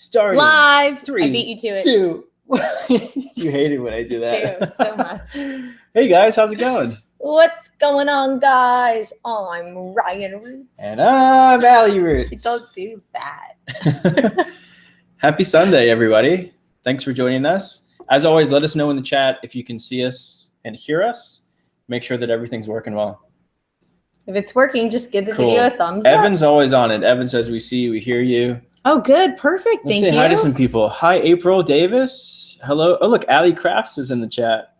Starting. Live. 3, I beat you to it. 2. You hate it when I do that. Dude, so much. Hey guys, how's it going? What's going on, guys? Oh, I'm Ryan Roots. And I'm Allie Roots. Don't do that. Happy Sunday, everybody. Thanks for joining us. As always, let us know in the chat if you can see us and hear us. Make sure that everything's working well. If it's working, just give the Cool. video a thumbs up. Evan's always on it. Evan says, we see you, we hear you. Oh, good. Perfect. Let's Thank say you. hi to some people. Hi, April Davis. Hello. Oh, look, Allie Crafts is in the chat.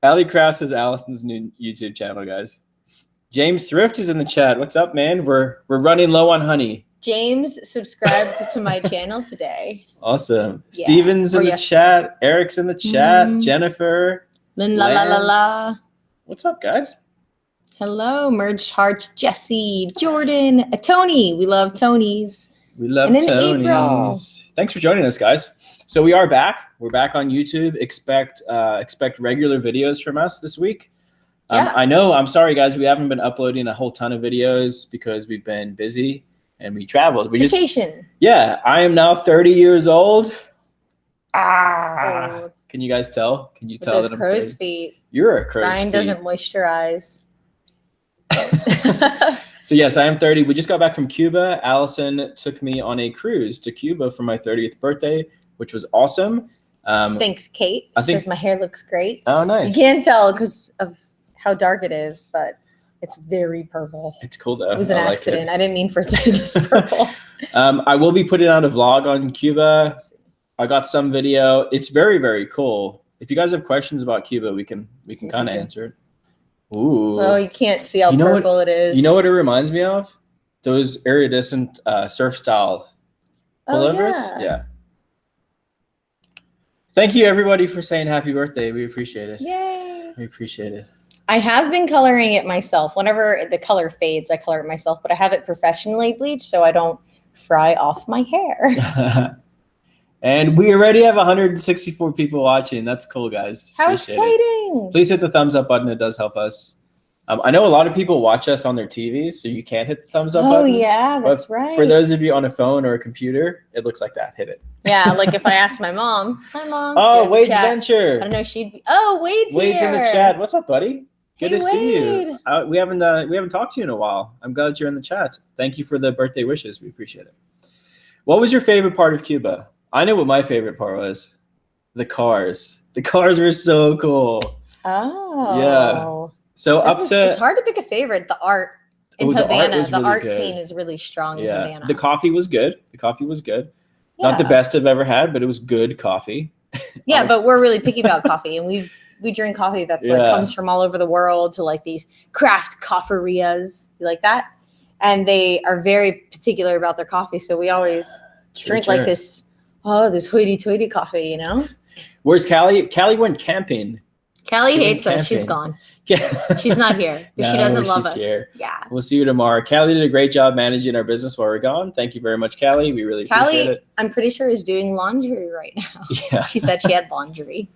Allie Crafts is Allison's new YouTube channel, guys. James Thrift is in the chat. What's up, man? We're running low on honey. James subscribed to my channel today. Awesome. Yeah. Steven's in the chat. Eric's in the chat. Jennifer. La la la la. What's up, guys? Hello, Merged Hearts, Jesse, Jordan, Tony. We love Tonys. We love And then Tonys. April. Thanks for joining us, guys. So we are back. We're back on YouTube. Expect regular videos from us this week. Yeah. I know. I'm sorry, guys. We haven't been uploading a whole ton of videos because we've been busy and we traveled. Vacation. I am now 30 years old. Old. Can you guys tell? Can you With tell those that I'm crow's 30? feet. You're a crow's Ryan feet. doesn't moisturize. So yes, I am 30. We just got back from Cuba. Allison took me on a cruise to Cuba for my 30th birthday, which was awesome. Thanks, Kate. She says my hair looks great. Oh, nice. You can't tell because of how dark it is, but it's very purple. It's cool though. It was an I like accident. it. I didn't mean for it to be this purple. I will be putting out a vlog on Cuba. I got some video. It's very, very cool. If you guys have questions about Cuba, we can kind of answer it. Ooh. Oh, you can't see how purple it is. You know what it reminds me of? Those iridescent surf style pullovers. Oh, Yeah. Thank you, everybody, for saying happy birthday. We appreciate it. Yay. We appreciate it. I have been coloring it myself. Whenever the color fades, I color it myself, but I have it professionally bleached so I don't fry off my hair. And we already have 164 people watching. That's cool, guys. How Appreciate exciting. it. Please hit the thumbs up button. It does help us. I know a lot of people watch us on their TVs, so you can't hit the thumbs up button. Oh, yeah, that's right. For those of you on a phone or a computer, it looks like that. Hit it. Yeah, like if I asked my mom, hi, Mom. Oh, Wade's Venture. I don't know, she'd be, oh, Wade's in the chat. What's up, buddy? Good to see you. Wade. We haven't talked to you in a while. I'm glad you're in the chat. Thank you for the birthday wishes. We appreciate it. What was your favorite part of Cuba? I know what my favorite part was. The cars. The cars were so cool. Oh. Yeah. So it's hard to pick a favorite. The art in Havana, the art good. Scene is really strong in Havana. The coffee was good. Yeah. Not the best I've ever had, but it was good coffee. Yeah, but we're really picky about coffee, and we drink coffee that's like comes from all over the world to like these craft coffeerias. You like that? And they are very particular about their coffee, so we always drink like this hoity-toity coffee, you know? Where's Callie? Callie went camping. Callie hates us. She's gone. She's not here. She doesn't love us. Here. Yeah. We'll see you tomorrow. Callie did a great job managing our business while we're gone. Thank you very much, Callie. We really appreciate it. I'm pretty sure is doing laundry right now. Yeah. She said she had laundry.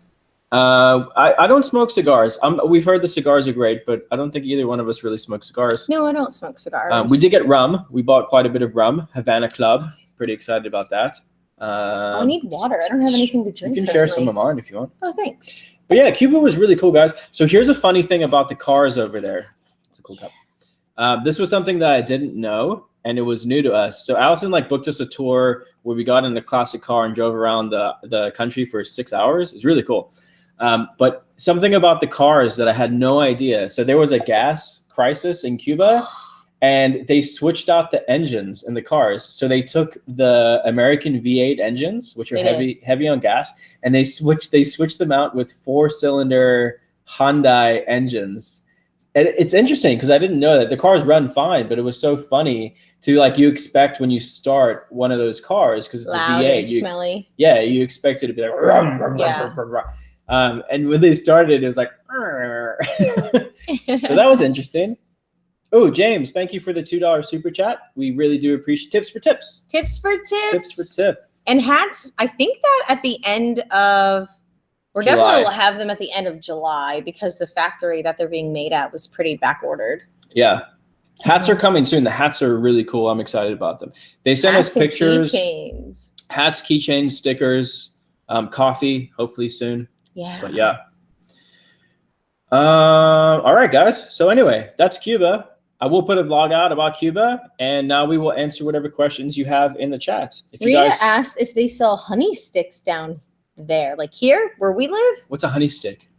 I don't smoke cigars. We've heard the cigars are great, but I don't think either one of us really smoke cigars. No, I don't smoke cigars. We did get rum. We bought quite a bit of rum. Havana Club. Pretty excited about that. I need water. I don't have anything to drink. You can share some of mine if you want. Oh, thanks. But yeah, Cuba was really cool, guys. So here's a funny thing about the cars over there. It's a cool cup. This was something that I didn't know, and it was new to us. So Allison booked us a tour where we got in a classic car and drove around the country for 6 hours. It was really cool. But something about the cars that I had no idea. So there was a gas crisis in Cuba, and they switched out the engines in the cars. So they took the American V8 engines, which are heavy on gas, and they switched them out with 4-cylinder Hyundai engines. And it's interesting because I didn't know that the cars run fine, but it was so funny to you expect when you start one of those cars because it's loud a V8, and smelly. Yeah, you expect it to be like. And when they started, it was like. So that was interesting. Oh, James, thank you for the $2 super chat. We really do appreciate tips for tips. Tips for tips. Tips for tip. And hats, I think that at the end of, we're definitely will have them at the end of July because the factory that they're being made at was pretty back ordered. Yeah. Hats are coming soon. The hats are really cool. I'm excited about them. They sent us pictures. Keychains. Hats, keychains, stickers, coffee, hopefully soon. Yeah. But yeah. All right, guys. So anyway, that's Cuba. I will put a vlog out about Cuba, and now we will answer whatever questions you have in the chat. If you Rita guys asked if they sell honey sticks down there, like here where we live. What's a honey stick?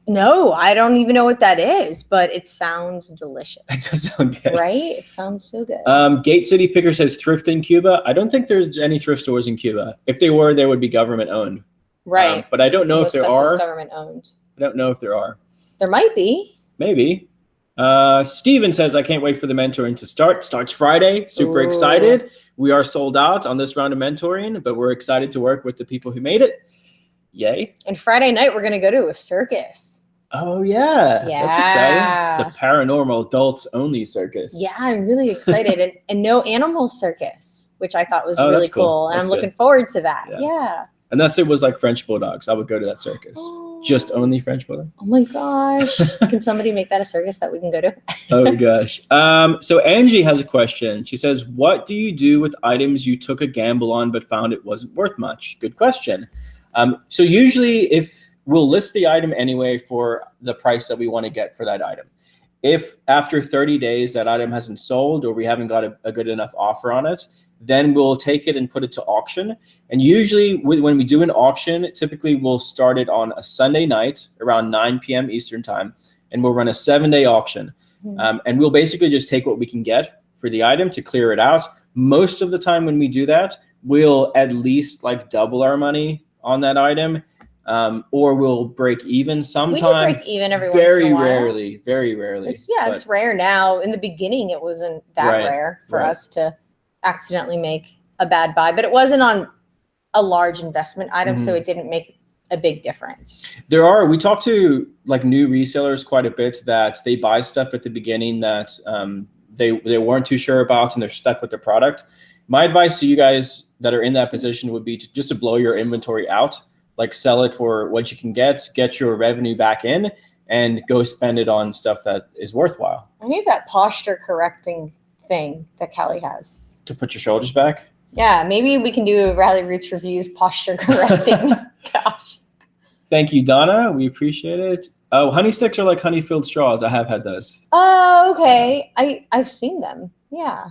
No, I don't even know what that is, but it sounds delicious. It does sound good. Right? It sounds so good. Gate City Picker says thrift in Cuba. I don't think there's any thrift stores in Cuba. If they were, they would be government owned. Right. But I don't know if there are. Government owned. I don't know if there are. There might be. Maybe. Steven says, I can't wait for the mentoring to start. Starts Friday. Super Ooh. excited. We are sold out on this round of mentoring, but we're excited to work with the people who made it. Yay. And Friday night, we're going to go to a circus. Oh, yeah. Yeah. That's exciting. It's a paranormal adults only circus. Yeah, I'm really excited. and no animal circus, which I thought was really that's cool. And That's I'm looking forward to that. Yeah. Yeah. Unless it was like French bulldogs, I would go to that circus. Just only French bulldog. Oh my gosh. Can somebody make that a circus that we can go to? Oh gosh. So Angie has a question. She says, what do you do with items you took a gamble on but found it wasn't worth much? Good question. So usually if we'll list the item anyway for the price that we want to get for that item. If after 30 days that item hasn't sold or we haven't got a good enough offer on it, then we'll take it and put it to auction. And usually when we do an auction, typically we'll start it on a Sunday night around 9 p.m. Eastern time, and we'll run a 7-day auction. And we'll basically just take what we can get for the item to clear it out. Most of the time when we do that, we'll at least like double our money on that item. Or we'll break even sometime. We break even every once in a while. Very rarely. It's rare now. In the beginning, it wasn't that rare for us to accidentally make a bad buy, but it wasn't on a large investment item, so it didn't make a big difference. We talk to like new resellers quite a bit that they buy stuff at the beginning that they weren't too sure about and they're stuck with the product. My advice to you guys that are in that position would be to blow your inventory out. Like sell it for what you can get your revenue back in, and go spend it on stuff that is worthwhile. I need that posture correcting thing that Callie has. To put your shoulders back? Yeah, maybe we can do a Rally Roots Reviews posture correcting. Gosh. Thank you, Donna. We appreciate it. Oh, honey sticks are like honey-filled straws. I have had those. Oh, okay. I've seen them. Yeah.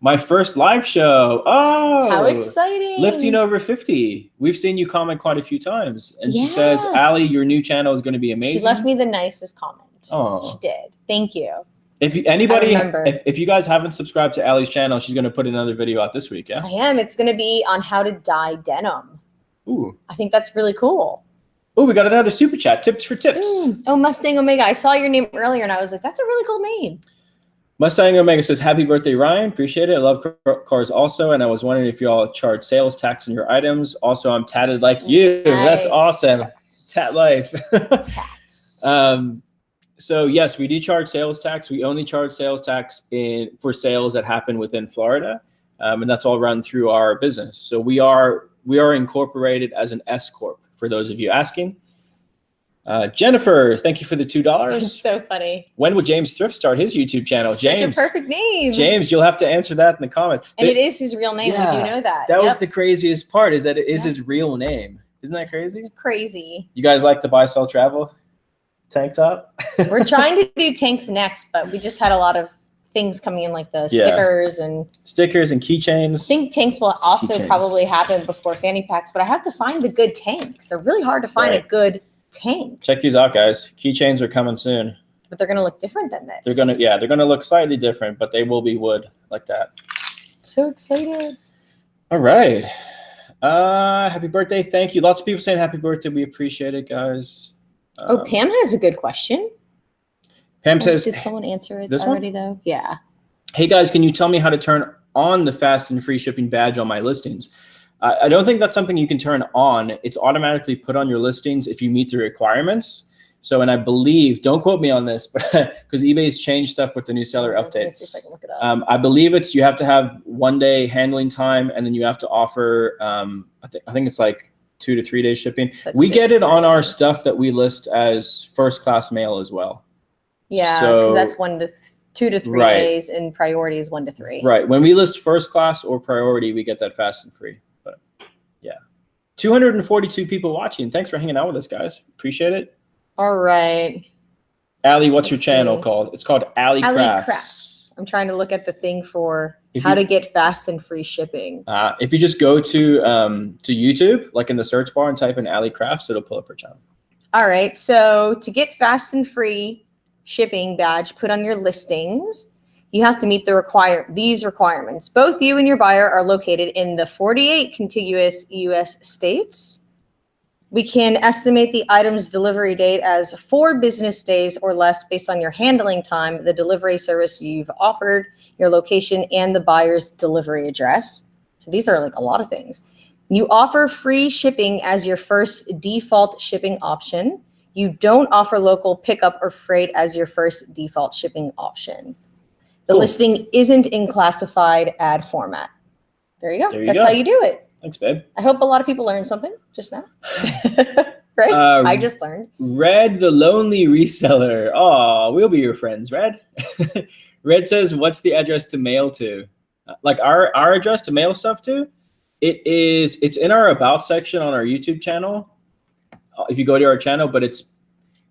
My first live show. Oh, how exciting. Lifting over 50. We've seen you comment quite a few times. And she says, Allie, your new channel is going to be amazing. She left me the nicest comment. Oh, she did. Thank you. If you guys haven't subscribed to Allie's channel, she's going to put another video out this week. Yeah, I am. It's going to be on how to dye denim. Ooh. I think that's really cool. Oh, we got another super chat. Tips for tips. Oh, Mustang Omega. I saw your name earlier and I was like, that's a really cool name. Mustang Omega says, happy birthday, Ryan. Appreciate it. I love cars also. And I was wondering if you all charge sales tax on your items. Also, I'm tatted like you. Nice. That's awesome. Tat life. So yes, we do charge sales tax. We only charge sales tax for sales that happen within Florida. And that's all run through our business. So we are incorporated as an S Corp, for those of you asking. Jennifer, thank you for the $2. That's so funny. When would James Thrift start his YouTube channel? James, such a perfect name. James, you'll have to answer that in the comments. And it is his real name. Yeah, we do know that. That was the craziest part, is that it is his real name. Isn't that crazy? It's crazy. You guys like the buy, sell, travel tank top? We're trying to do tanks next, but we just had a lot of things coming in, like the stickers and keychains. I think tanks will also probably happen before fanny packs, but I have to find the good tanks. They're really hard to find a good tank. Check these out, guys. Keychains are coming soon. But they're gonna look different than this. They're gonna look slightly different, but they will be wood like that. So excited. All right. Happy birthday. Thank you. Lots of people saying happy birthday. We appreciate it, guys. Pam has a good question. Pam says, did someone answer it already though? Yeah. Hey guys, can you tell me how to turn on the fast and free shipping badge on my listings? I don't think that's something you can turn on. It's automatically put on your listings if you meet the requirements. So, and I believe, don't quote me on this, but because eBay's changed stuff with the new seller update. Let me see if I can look it up. I believe you have to have 1 day handling time, and then you have to offer, I think it's like 2 to 3 days shipping. We get it on our stuff that we list as first class mail as well. Yeah, so that's 1 to 2 to 3 days, and priority is 1 to 3. Right. When we list first class or priority, we get that fast and free. But yeah. 242 people watching. Thanks for hanging out with us, guys. Appreciate it. All right. Allie, what's your channel called? It's called Allie Crafts. I'm trying to look at the thing for how to get fast and free shipping. If you just go to YouTube, like in the search bar, and type in Allie Crafts, it'll pull up her channel. All right. So to get fast and free shipping badge put on your listings, you have to meet these requirements. Both you and your buyer are located in the 48 contiguous U.S. states. We can estimate the item's delivery date as 4 business days or less based on your handling time, the delivery service you've offered, your location, and the buyer's delivery address. So these are like a lot of things. You offer free shipping as your first default shipping option. You don't offer local pickup or freight as your first default shipping option. The listing isn't in classified ad format. There you go. That's how you do it. Thanks, babe. I hope a lot of people learned something just now. Right? I just learned. Red, the lonely reseller. Oh, we'll be your friends, Red. Red says, what's the address to mail to? Like our address to mail stuff to? It's in our about section on our YouTube channel. If you go to our channel, but it's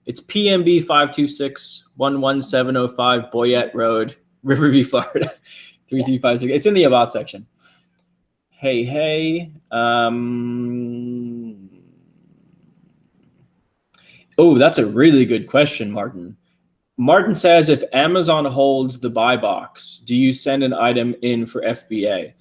PMB 526-11705 Boyette Road, Riverview, Florida, 3356. It's in the about section. Hey. Oh, that's a really good question, Martin. Martin says, if Amazon holds the buy box, do you send an item in for FBA?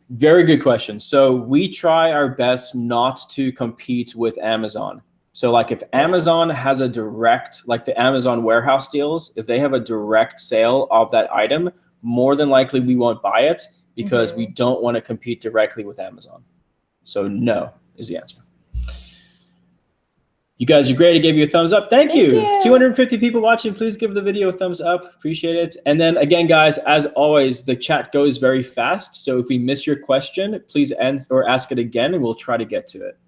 Very good question. So we try our best not to compete with Amazon. So like if Amazon has a direct, like the Amazon warehouse deals, if they have a direct sale of that item, more than likely we won't buy it because we don't want to compete directly with Amazon. So no is the answer. You guys are great. I gave you a thumbs up. Thank you. 250 people watching. Please give the video a thumbs up. Appreciate it. And then again, guys, as always, the chat goes very fast. So if we miss your question, please ask it again and we'll try to get to it.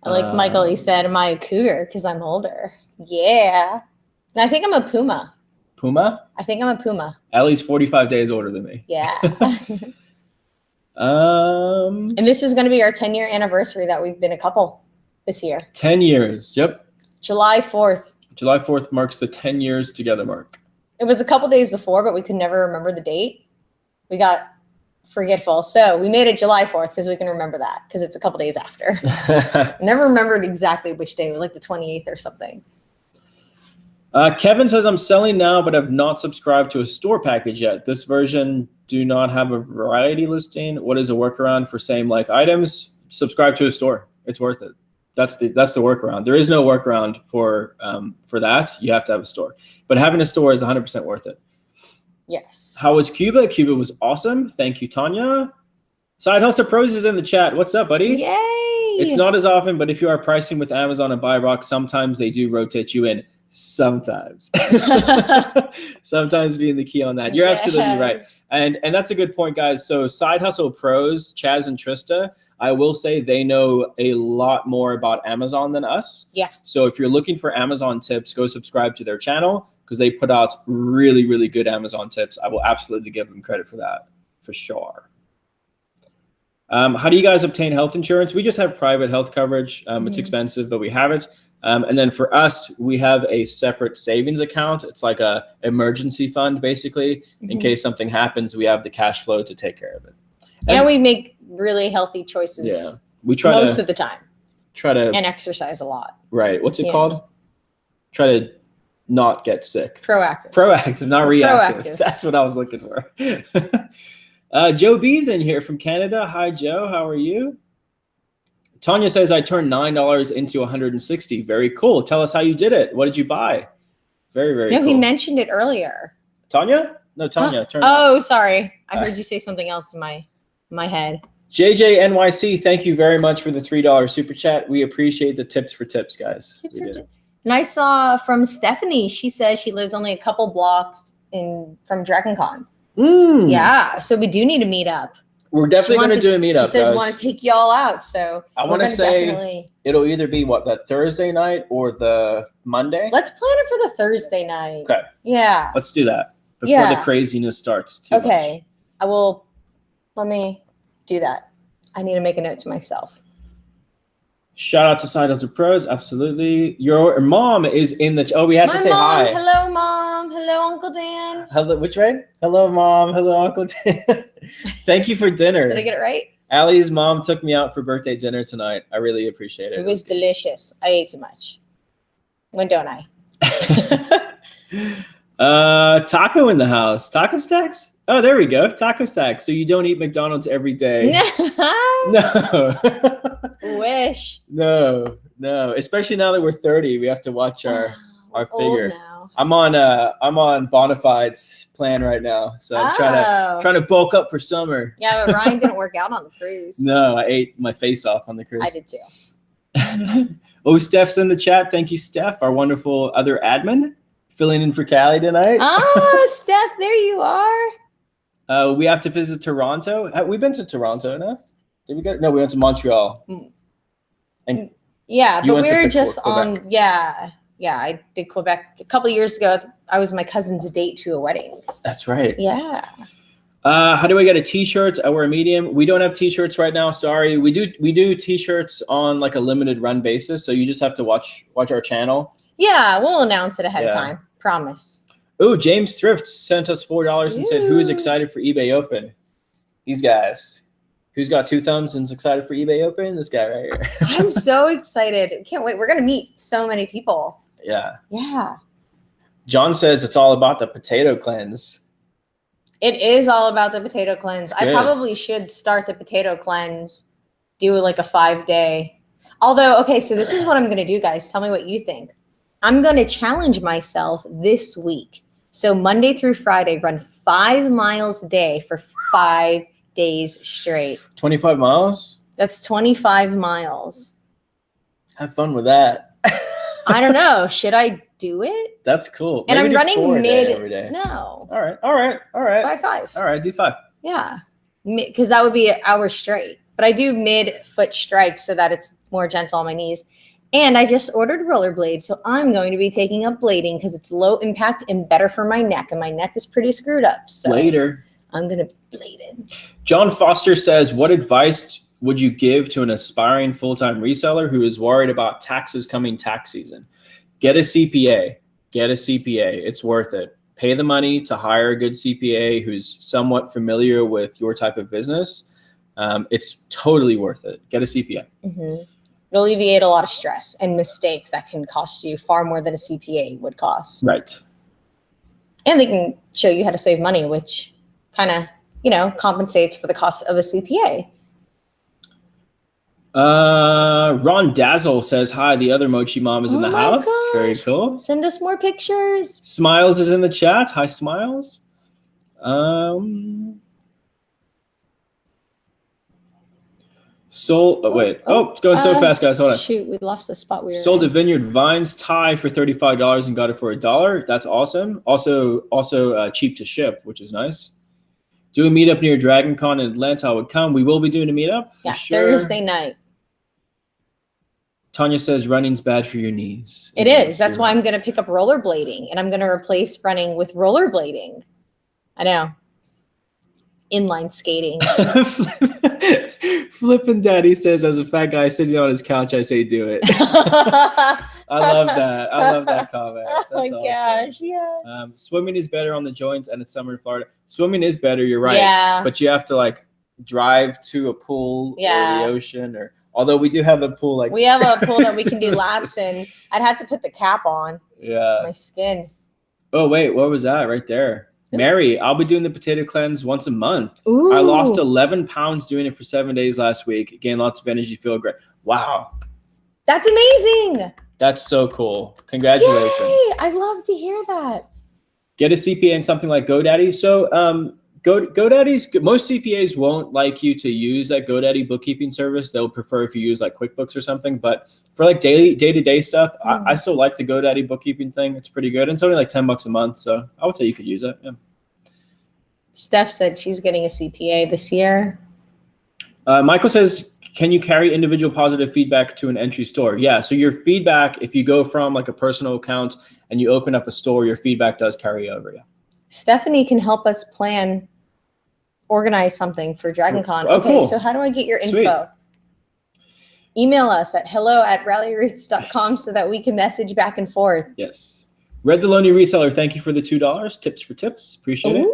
Like Michael, he said, am I a cougar because I'm older? Yeah. And I think I'm a puma. Puma? I think I'm a puma. Ellie's 45 days older than me. Yeah. And this is going to be our 10-year anniversary that we've been a couple this year. 10 years. Yep. July 4th. July 4th marks the 10 years together mark. It was a couple days before, but we could never remember the date. We got forgetful. So we made it July 4th because we can remember that because it's a couple days after. I never remembered exactly which day. It was like the 28th or something. Kevin says, I'm selling now, but I've not subscribed to a store package yet. This version do not have a variety listing. What is a workaround for same like items? Subscribe to a store. It's worth it. That's the workaround. There is no workaround for that. You have to have a store. But having a store is 100% worth it. Yes. How was Cuba? Cuba was awesome. Thank you, Tanya. Side Hustle Pros is in the chat. What's up, buddy? Yay! It's not as often, but if you are pricing with Amazon and Buy Box, sometimes they do rotate you in. Sometimes. Sometimes being the key on that. You're absolutely right. And that's a good point, guys. So Side Hustle Pros, Chaz and Trista, I will say they know a lot more about Amazon than us. Yeah. So if you're looking for Amazon tips, go subscribe to their channel because they put out really, really good Amazon tips. I will absolutely give them credit for that, for sure. How do you guys obtain health insurance? We just have private health coverage. It's expensive, but we have it. And then for us, we have a separate savings account. It's like a emergency fund, basically. In case something happens, we have the cash flow to take care of it. And we make really healthy choices. Yeah, we try most of the time. And exercise a lot. Right. What's it called? Try to not get sick. Proactive, not reactive. That's what I was looking for. Joe B's in here from Canada. Hi, Joe. How are you? Tanya says, I turned $9 into $160. Very cool. Tell us how you did it. What did you buy? Very, very cool. No, he mentioned it earlier. Tanya? No, Tanya. Oh, sorry. I heard you say something else in my head. JJ NYC, thank you very much for the $3 super chat. We appreciate the tips for tips, guys. And I saw from Stephanie, she says she lives only a couple blocks from DragonCon. Yeah, so we do need to meet up. We're definitely going to do a meetup. She says guys. want to take y'all out, so I want to say it'll either be that Thursday night or the Monday. Let's plan it for the Thursday night. Okay. Yeah. Let's do that before the craziness starts. Okay. I will. Let me do that. I need to make a note to myself. Shout out to Side Hustle Pros. Absolutely. Your mom is in the. Oh, we had to say hi. Hello, Mom. Hello, Uncle Dan. Hello. Which way? Hello, Mom. Hello, Uncle Dan. Thank you for dinner. Did I get it right? Allie's mom took me out for birthday dinner tonight. I really appreciate it. It was delicious. I ate too much. When don't I? Taco in the house. Taco stacks? Oh, there we go. Taco stacks. So you don't eat McDonald's every day. No. Wish. No. Especially now that we're 30, we have to watch our figure. Now. I'm on Bonafide's plan right now. So I'm trying to bulk up for summer. Yeah, but Ryan didn't work out on the cruise. No, I ate my face off on the cruise. I did too. Oh, Steph's in the chat. Thank you, Steph, our wonderful other admin, filling in for Callie tonight. Oh, Steph, there you are. We have to visit Toronto. We've been to Toronto, no? Did we go? No, we went to Montreal. And yeah, but we were just Quebec. on. Yeah, I did Quebec a couple of years ago. I was my cousin's date to a wedding. That's right. Yeah. How do I get a t-shirt? I wear a medium. We don't have t-shirts right now. Sorry. We do t-shirts on like a limited run basis. So you just have to watch our channel. Yeah, we'll announce it ahead of time. Promise. Oh, James Thrift sent us $4 and said, "Who's excited for eBay Open?" These guys. Who's got 2 thumbs and is excited for eBay Open? This guy right here. I'm so excited. Can't wait. We're going to meet so many people. Yeah. Yeah. John says it's all about the potato cleanse. It is all about the potato cleanse. I probably should start the potato cleanse, do like a 5-day. Although, okay, so this is what I'm going to do, guys. Tell me what you think. I'm going to challenge myself this week. So Monday through Friday, run 5 miles a day for 5 days straight. 25 miles? That's 25 miles. Have fun with that. I don't know. Should I do it? That's cool. And maybe I'm running mid every day. No. All right. 5. All right, do 5. Yeah. Because that would be an hour straight. But I do mid-foot strikes so that it's more gentle on my knees. And I just ordered rollerblades, so I'm going to be taking up blading because it's low impact and better for my neck. And my neck is pretty screwed up. So Later. I'm going to blade it. John Foster says, what advice would you give to an aspiring full-time reseller who is worried about taxes coming tax season? Get a CPA. It's worth it. Pay the money to hire a good CPA who's somewhat familiar with your type of business. It's totally worth it. Get a CPA. Mm-hmm. It'll alleviate a lot of stress and mistakes that can cost you far more than a CPA would cost. Right. And they can show you how to save money, which kind of, compensates for the cost of a CPA. Ron Dazzle says, hi, the other Mochi mom is in the house. Gosh. Very cool. Send us more pictures. Smiles is in the chat. Hi, Smiles. It's going so fast, guys. Hold on. Shoot, we lost the spot we were Sold in. a Vineyard Vines tie for $35 and got it for $1. That's awesome. Also cheap to ship, which is nice. Do a meetup near DragonCon in Atlanta. I would come. We will be doing a meetup. Yeah, sure. Thursday night. Tanya says running's bad for your knees. It is. That's why I'm going to pick up rollerblading, and I'm going to replace running with rollerblading. I know. Inline skating. Flippin' Daddy says, as a fat guy sitting on his couch, I say do it. I love that. I love that comment. That's oh my awesome. gosh, yes. Swimming is better on the joints, and it's summer in Florida. Swimming is better, you're right. Yeah. But you have to drive to a pool or the ocean, or although we do have a pool we have a pool that we can do laps in. I'd have to put the cap on. Yeah. My skin. Oh wait, what was that right there? Mary, I'll be doing the potato cleanse once a month. Ooh. I lost 11 pounds doing it for 7 days last week. Gained lots of energy, feel great. Wow. That's amazing. That's so cool. Congratulations. Yay! I love to hear that. Get a CPA in something like GoDaddy. So GoDaddy's, most CPAs won't like you to use that GoDaddy bookkeeping service. They'll prefer if you use QuickBooks or something. But for day-to-day stuff, I still like the GoDaddy bookkeeping thing. It's pretty good. And it's only $10 a month. So I would say you could use it. Yeah. Steph said she's getting a CPA this year. Michael says, can you carry individual positive feedback to an entry store? Yeah. So your feedback, if you go from like a personal account and you open up a store, your feedback does carry over. Yeah. Stephanie can help us organize something for DragonCon. Oh, okay, cool. So how do I get your Sweet. info? Email us at hello@rallyroots.com so that we can message back and forth. Yes. Red the Lonely Reseller, thank you for the $2. Tips for tips. Appreciate it.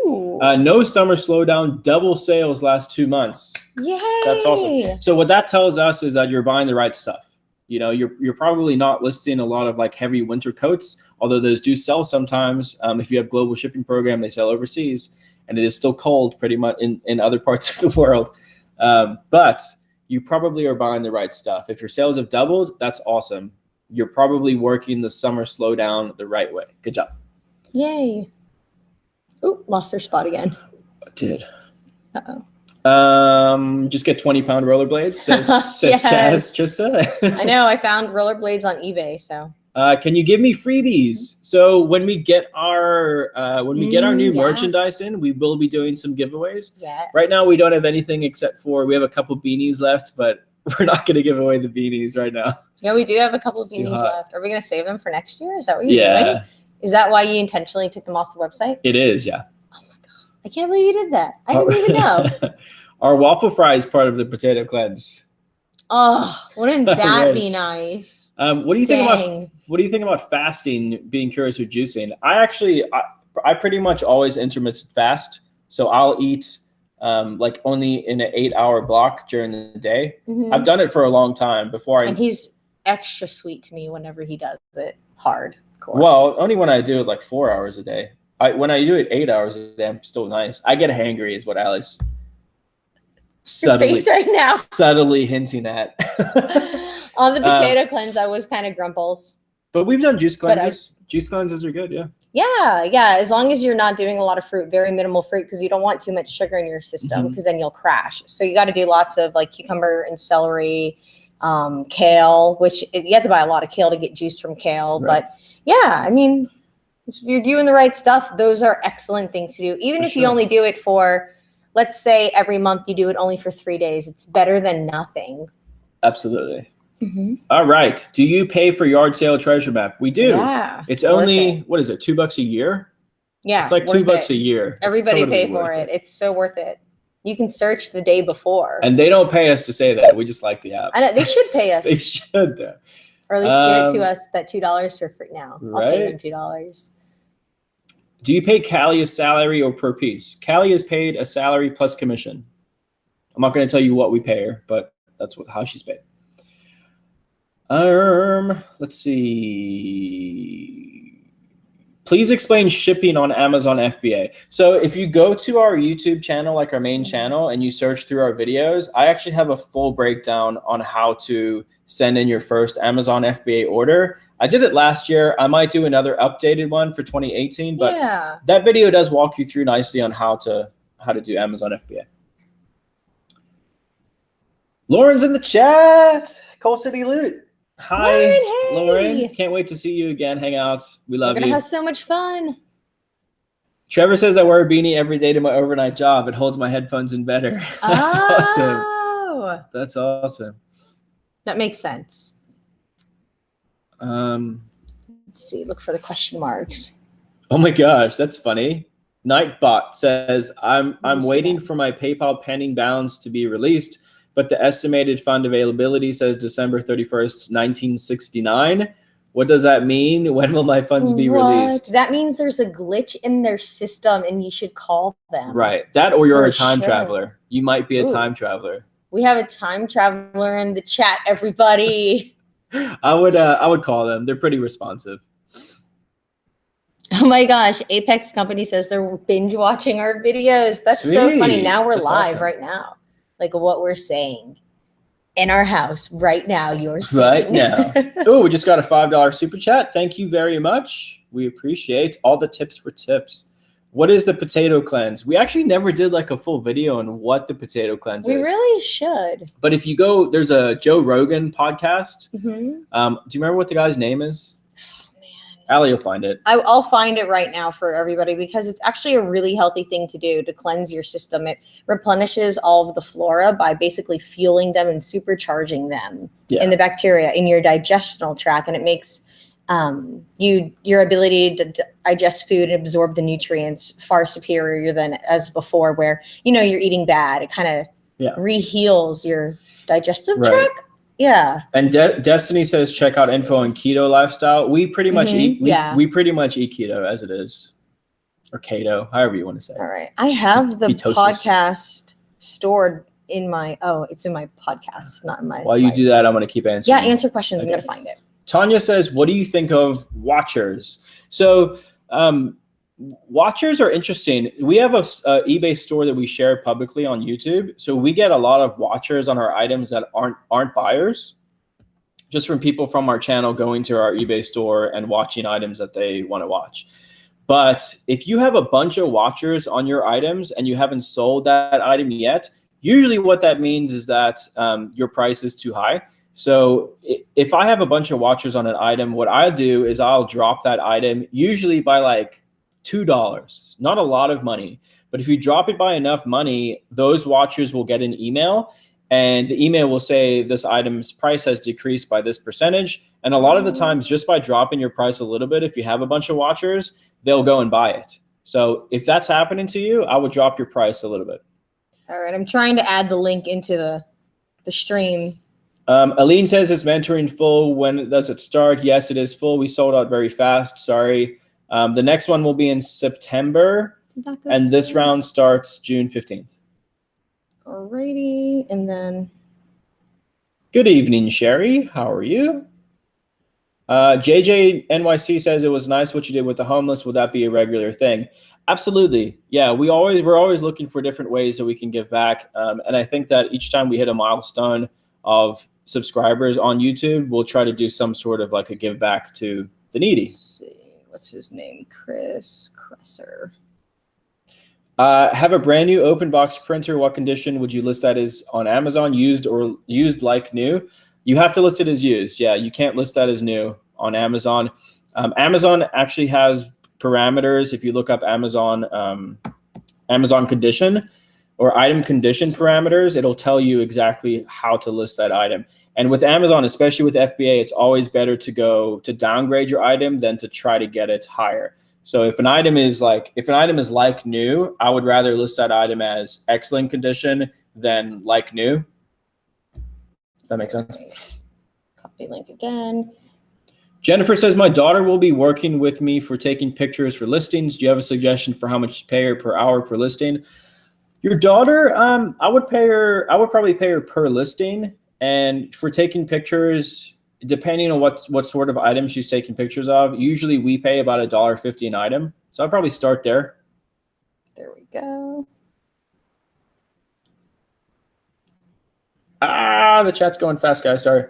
No summer slowdown, double sales last 2 months. Yay. That's awesome. So what that tells us is that you're buying the right stuff. You know, you're probably not listing a lot of like heavy winter coats, although those do sell sometimes. If you have global shipping program, they sell overseas, and it is still cold pretty much in other parts of the world. But you probably are buying the right stuff. If your sales have doubled, that's awesome. You're probably working the summer slowdown the right way. Good job. Yay. Oh, lost their spot again. I did. Uh-oh. Just get 20-pound rollerblades, says Yes. Chaz Trista. I know. I found rollerblades on eBay. So. Can you give me freebies? So when we get our new merchandise in, we will be doing some giveaways. Yes. Right now we don't have anything except for we have a couple beanies left, but we're not going to give away the beanies right now. Yeah, we do have a couple of beanies left. Are we going to save them for next year? Is that what you're doing? Is that why you intentionally took them off the website? It is, yeah. Oh my God. I can't believe you did that. I didn't even know. Our waffle fry is part of the potato cleanse. Oh, wouldn't that be nice? What do you think about fasting, being curious with juicing? I pretty much always intermittent fast. So I'll eat like only in an 8-hour block during the day. Mm-hmm. I've done it for a long time before. And he's extra sweet to me whenever he does it hardcore. Well, only when I do it like 4 hours a day. When I do it 8 hours a day, I'm still nice. I get hangry is what Alice subtly hinting at. On the potato cleanse, I was kind of grumples. But we've done juice cleanses. Juice cleanses are good, yeah. Yeah. As long as you're not doing a lot of fruit, very minimal fruit, because you don't want too much sugar in your system, because then you'll crash. So you got to do lots of like cucumber and celery, kale, which you have to buy a lot of kale to get juice from kale. Right. But yeah, I mean, if you're doing the right stuff, those are excellent things to do. Even if you only do it for, let's say every month you do it only for 3 days, it's better than nothing. Absolutely. Mm-hmm. All right. Do you pay for yard sale treasure map? We do. Yeah. It's only, what is it, $2 a year? Yeah. It's like $2 a year. Everybody totally pay for it. It's so worth it. You can search the day before. And they don't pay us to say that. We just like the app. I know. They should pay us. They should, though. Or at least give it to us that $2 for free now. I'll pay them $2. Do you pay Callie a salary or per piece? Callie is paid a salary plus commission. I'm not going to tell you what we pay her, but that's how she's paid. Let's see. Please explain shipping on Amazon FBA. So if you go to our YouTube channel, like our main channel, and you search through our videos, I actually have a full breakdown on how to send in your first Amazon FBA order. I did it last year. I might do another updated one for 2018, but that video does walk you through nicely on how to do Amazon FBA. Lauren's in the chat. Coal City Loot. Hi, Lauren. Can't wait to see you again. Hang out. We love you. We're going to have so much fun. Trevor says I wear a beanie every day to my overnight job. It holds my headphones in better. That's awesome. That's awesome. That makes sense. Let's see. Look for the question marks. Oh my gosh, that's funny. Nightbot says I'm waiting for my PayPal pending balance to be released, but the estimated fund availability says December 31st, 1969. What does that mean? When will my funds be released? That means there's a glitch in their system and you should call them. Right. That or you're a time traveler. You might be a time traveler. We have a time traveler in the chat, everybody. I would call them. They're pretty responsive. Oh my gosh. Apex Company says they're binge watching our videos. That's so funny. Now we're live right now. Like what we're saying in our house right now. You're saying. Right now. Oh, we just got a $5 super chat. Thank you very much. We appreciate all the tips for tips. What is the potato cleanse? We actually never did like a full video on what the potato cleanse is. We really should. But if you go, there's a Joe Rogan podcast. Mm-hmm. Do you remember what the guy's name is? Oh, man. Allie will find it. I'll find it right now for everybody because it's actually a really healthy thing to do to cleanse your system. It replenishes all of the flora by basically fueling them and supercharging them in the bacteria in your digestional tract, and it makes your ability to digest food and absorb the nutrients far superior than as before, where you're eating bad. It kind of reheals your digestive tract. Yeah. And Destiny says check out info on keto lifestyle. We pretty much eat we pretty much eat keto as it is, or keto, however you want to say it. All right. I have the Ketosis. Podcast stored in my it's in my podcast, not in my. While you do that, I'm going to keep answering. Yeah, answer questions. Okay. I'm going to find it. Tanya says, what do you think of watchers? So watchers are interesting. We have a eBay store that we share publicly on YouTube. So we get a lot of watchers on our items that aren't buyers, just from people from our channel going to our eBay store and watching items that they want to watch. But if you have a bunch of watchers on your items and you haven't sold that item yet, usually what that means is that your price is too high. So if I have a bunch of watchers on an item, what I do is I'll drop that item usually by like $2, not a lot of money. But if you drop it by enough money, those watchers will get an email, and the email will say this item's price has decreased by this percentage. And a lot of the times, just by dropping your price a little bit, if you have a bunch of watchers, they'll go and buy it. So if that's happening to you, I would drop your price a little bit. All right. I'm trying to add the link into the stream. Aline says, is mentoring full? When does it start? Yes, it is full. We sold out very fast. Sorry. The next one will be in September, and this round starts June 15th. Alrighty. And then. Good evening, Sherry. How are you? JJ NYC says, it was nice what you did with the homeless. Will that be a regular thing? Absolutely. Yeah, we're always looking for different ways that we can give back. And I think that each time we hit a milestone of subscribers on YouTube, we'll try to do some sort of like a give back to the needy. Let's see. What's his name? Chris Cresser. Have a brand new open box printer. What condition would you list that as on Amazon? Used or used like new? You have to list it as used. Yeah, you can't list that as new on Amazon. Amazon actually has parameters. If you look up Amazon condition or item condition parameters, it'll tell you exactly how to list that item. And with Amazon, especially with FBA, it's always better to go to downgrade your item than to try to get it higher. So if an item is like new, I would rather list that item as excellent condition than like new. If that makes sense. Copy link again. Jennifer says, my daughter will be working with me for taking pictures for listings. Do you have a suggestion for how much to pay her per hour per listing? Your daughter, I would probably pay her per listing. And for taking pictures, depending on what sort of item she's taking pictures of, usually we pay about $1.50 an item. So I'd probably start there. There we go. The chat's going fast, guys. Sorry.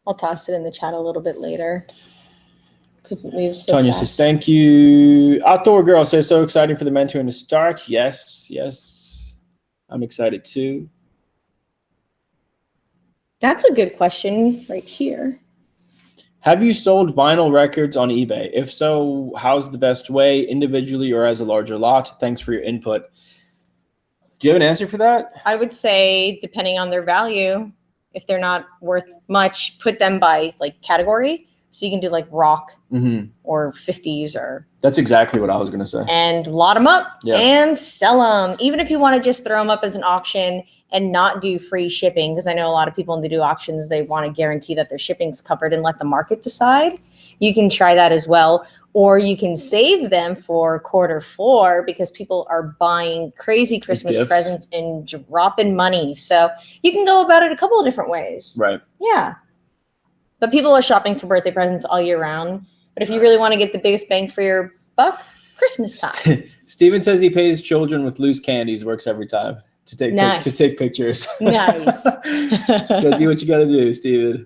I'll toss it in the chat a little bit later because it moves so Tanya fast. says, thank you. Outdoor Girl says, so exciting for the mentoring to start. Yes, yes. I'm excited too. That's a good question right here. Have you sold vinyl records on eBay? If so, how's the best way, individually or as a larger lot? Thanks for your input. Do you have an answer for that? I would say, depending on their value, if they're not worth much, put them by like category. So you can do like rock or 50s or. That's exactly what I was going to say. And lot them up and sell them. Even if you want to just throw them up as an auction and not do free shipping, because I know a lot of people when they do auctions, they want to guarantee that their shipping's covered and let the market decide. You can try that as well. Or you can save them for Q4 because people are buying crazy Christmas presents and dropping money. So you can go about it a couple of different ways. Right. Yeah. But people are shopping for birthday presents all year round. But if you really want to get the biggest bang for your buck, Christmas time. Steven says he pays children with loose candies, works every time to take to take pictures. Nice. Gotta do what you gotta do, Steven.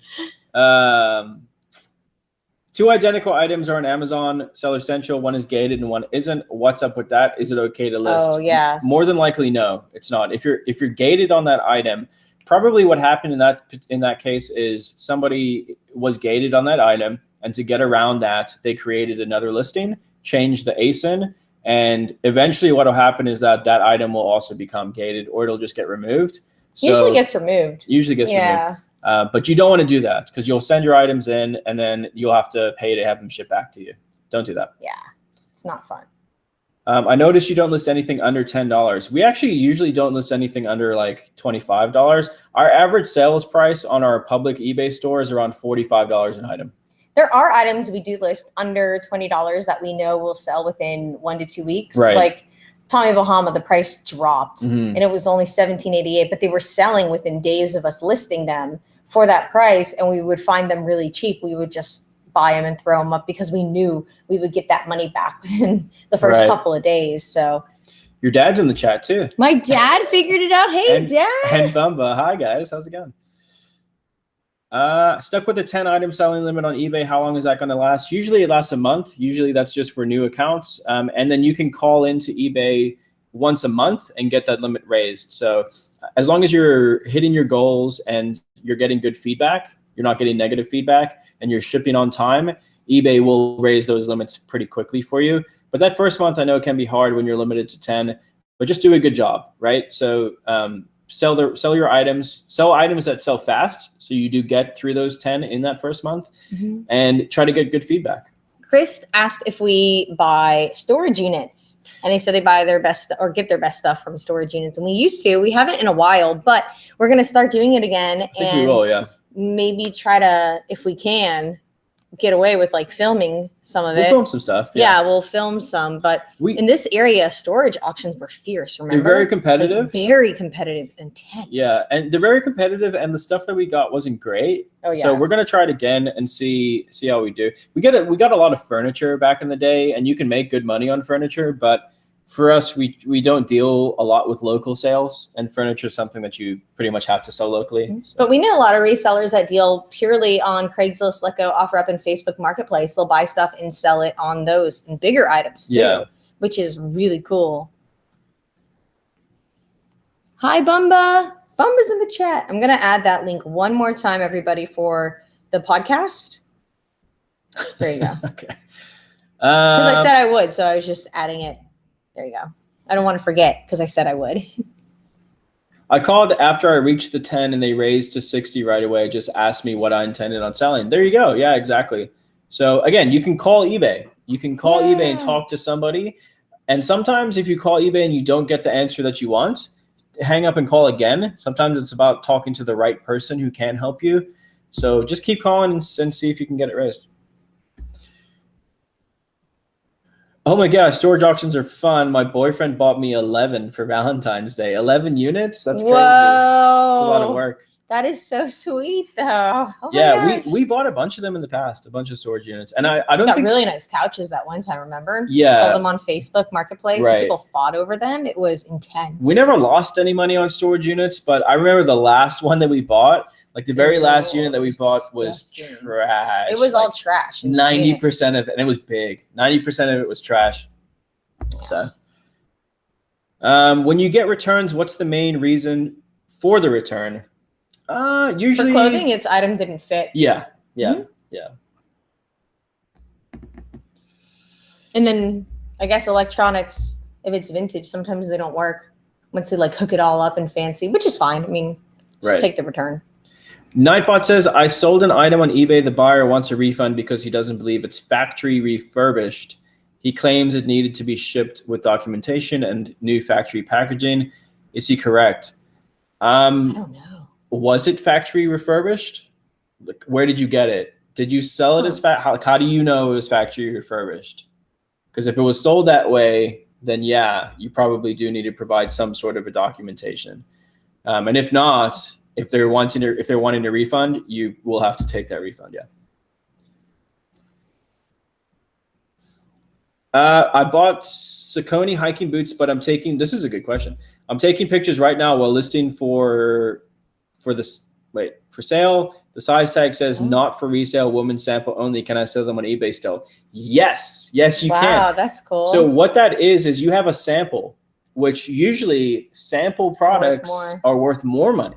2 identical items are on Amazon Seller Central. One is gated and one isn't. What's up with that? Is it okay to list? Oh yeah. More than likely, no, it's not. If you're gated on that item, probably what happened in that case is somebody was gated on that item. And to get around that, they created another listing, changed the ASIN, and eventually what will happen is that item will also become gated, or it'll just get removed. So usually gets removed. Removed. But you don't want to do that because you'll send your items in and then you'll have to pay to have them shipped back to you. Don't do that. Yeah, it's not fun. I noticed you don't list anything under $10. We actually usually don't list anything under like $25. Our average sales price on our public eBay store is around $45 an item. There are items we do list under $20 that we know will sell within 1 to 2 weeks. Right. Like Tommy Bahama, the price dropped Mm-hmm. and it was only $17.88, but they were selling within days of us listing them for that price, and we would find them really cheap. We would just buy them and throw them up because we knew we would get that money back within the first couple of days. So your dad's in the chat too. my dad figured it out. Hey, Dad. And Bumba. Hi, guys. How's it going? Stuck with a 10 item selling limit on eBay. How long is that going to last? Usually it lasts a month. Usually that's just for new accounts. And then you can call into eBay once a month and get that limit raised. So as long as you're hitting your goals and you're getting good feedback, you're not getting negative feedback, and you're shipping on time, eBay will raise those limits pretty quickly for you. But that first month I know can be hard when you're limited to 10, but just do a good job, right? So sell your items, sell items that sell fast, so you do get through those 10 in that first month, and try to get good feedback. Chris asked if we buy storage units, and they said they buy their best or get their best stuff from storage units. And we used to. We haven't in a while, but we're going to start doing it again. I think we will, yeah. Maybe try to, if we can, get away with like filming some of it. We'll film some stuff. Yeah, we'll film some. But in this area, storage auctions were fierce, remember? They're very competitive. Like, very competitive, intense. Yeah, and they're very competitive, and the stuff that we got wasn't great. Oh, yeah. So we're going to try it again and see how we do. We got a lot of furniture back in the day, and you can make good money on furniture, but for us, we don't deal a lot with local sales, and furniture is something that you pretty much have to sell locally. So. But we know a lot of resellers that deal purely on Craigslist, Letgo, OfferUp, and Facebook Marketplace. They'll buy stuff and sell it on those and bigger items too, which is really cool. Hi, Bumba. Bumba's in the chat. I'm going to add that link one more time, everybody, for the podcast. There you go. Okay. Because I said I would, so I was just adding it. There you go. I don't want to forget because I said I would. I called after I reached the 10 and they raised to 60 right away. Just asked me what I intended on selling. There you go. Yeah, exactly. So again, you can call eBay. You can call eBay and talk to somebody. And sometimes if you call eBay and you don't get the answer that you want, hang up and call again. Sometimes it's about talking to the right person who can help you. So just keep calling and see if you can get it raised. Oh my gosh, storage auctions are fun. My boyfriend bought me 11 for Valentine's Day. 11 units? That's crazy. Whoa. It's a lot of work. That is so sweet, though. Oh yeah, we bought a bunch of them in the past, a bunch of storage units. And I don't think... really nice couches that one time, remember? Yeah. Sold them on Facebook Marketplace. Right. And people fought over them. It was intense. We never lost any money on storage units, but I remember the last one that we bought, like the very last unit that we bought was trash. It was all trash. 90% of it, and it was big. 90% of it was trash. So when you get returns, what's the main reason for the return? Usually for clothing, it's item didn't fit. Yeah. And then I guess electronics, if it's vintage, sometimes they don't work once they like hook it all up and fancy, which is fine. I mean, just take the return. Nightbot says, I sold an item on eBay. The buyer wants a refund because he doesn't believe it's factory refurbished. He claims it needed to be shipped with documentation and new factory packaging. Is he correct? I don't know. Was it factory refurbished? Like, where did you get it? Did you sell it as how do you know it was factory refurbished? Because if it was sold that way, then yeah, you probably do need to provide some sort of a documentation. And if not, if they're wanting a refund, you will have to take that refund. Yeah. I bought Saucony hiking boots, but this is a good question. I'm taking pictures right now while listing for sale. The size tag says not for resale, women's sample only. Can I sell them on eBay still? Yes, you can. Wow, that's cool. So what that is you have a sample, which usually sample products are worth more money.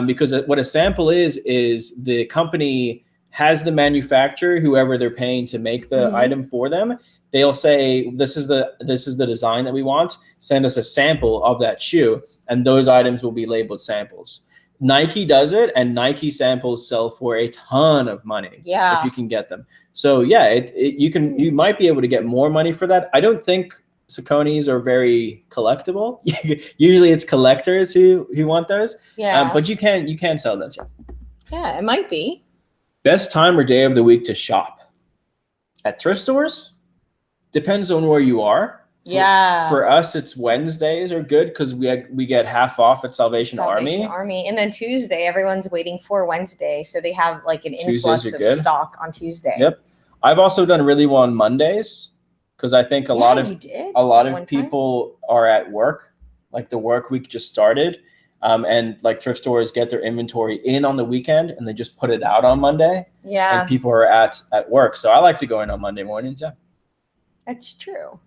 Because what a sample is the company has the manufacturer, whoever they're paying to make the item for them, they'll say, this is the design that we want. Send us a sample of that shoe, and those items will be labeled samples. Nike does it, and Nike samples sell for a ton of money if you can get them. So yeah, you might be able to get more money for that. I don't think Sauconys are very collectible. Usually it's collectors who want those. Yeah. But you can sell those. Yeah, it might be. Best time or day of the week to shop? At thrift stores? Depends on where you are. For us, it's Wednesdays are good because we get half off at Salvation Army. And then Tuesday, everyone's waiting for Wednesday. So they have like an influx of stock on Tuesday. Yep. I've also done really well on Mondays because I think a lot of people are at work. Like the work week just started. And like thrift stores get their inventory in on the weekend and they just put it out on Monday. Yeah. And people are at work. So I like to go in on Monday mornings. Yeah. That's true.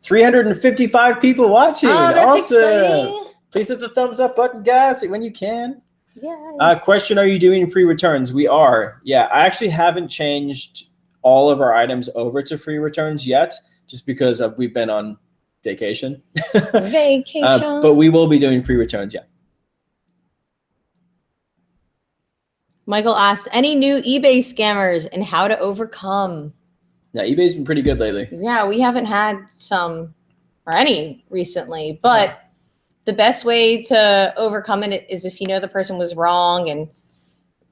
355 people watching. Oh, that's exciting. Please hit the thumbs up button, guys, when you can. Yeah. Question, are you doing free returns? We are. Yeah, I actually haven't changed all of our items over to free returns yet, just because we've been on vacation. But we will be doing free returns, yeah. Michael asked, any new eBay scammers and how to overcome? Yeah, eBay's been pretty good lately. Yeah, we haven't had some or any recently, but the best way to overcome it is if you know the person was wrong and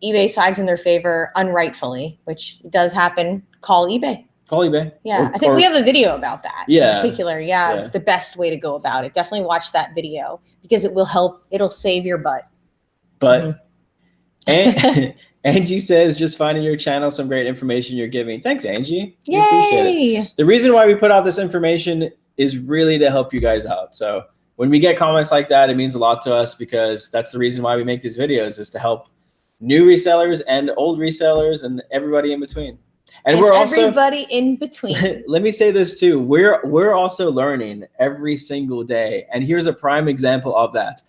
eBay sides in their favor unrightfully, which does happen. Call eBay. Call eBay. Yeah, I think we have a video about that. Yeah, in particular. Yeah, the best way to go about it. Definitely watch that video because it will help. It'll save your butt. But and Angie says, just finding your channel, some great information you're giving. Thanks, Angie. Yay! We appreciate it. The reason why we put out this information is really to help you guys out. So when we get comments like that, it means a lot to us because that's the reason why we make these videos, is to help new resellers and old resellers and everybody in between. And we're also everybody in between. Let me say this too. We're also learning every single day. And here's a prime example of that.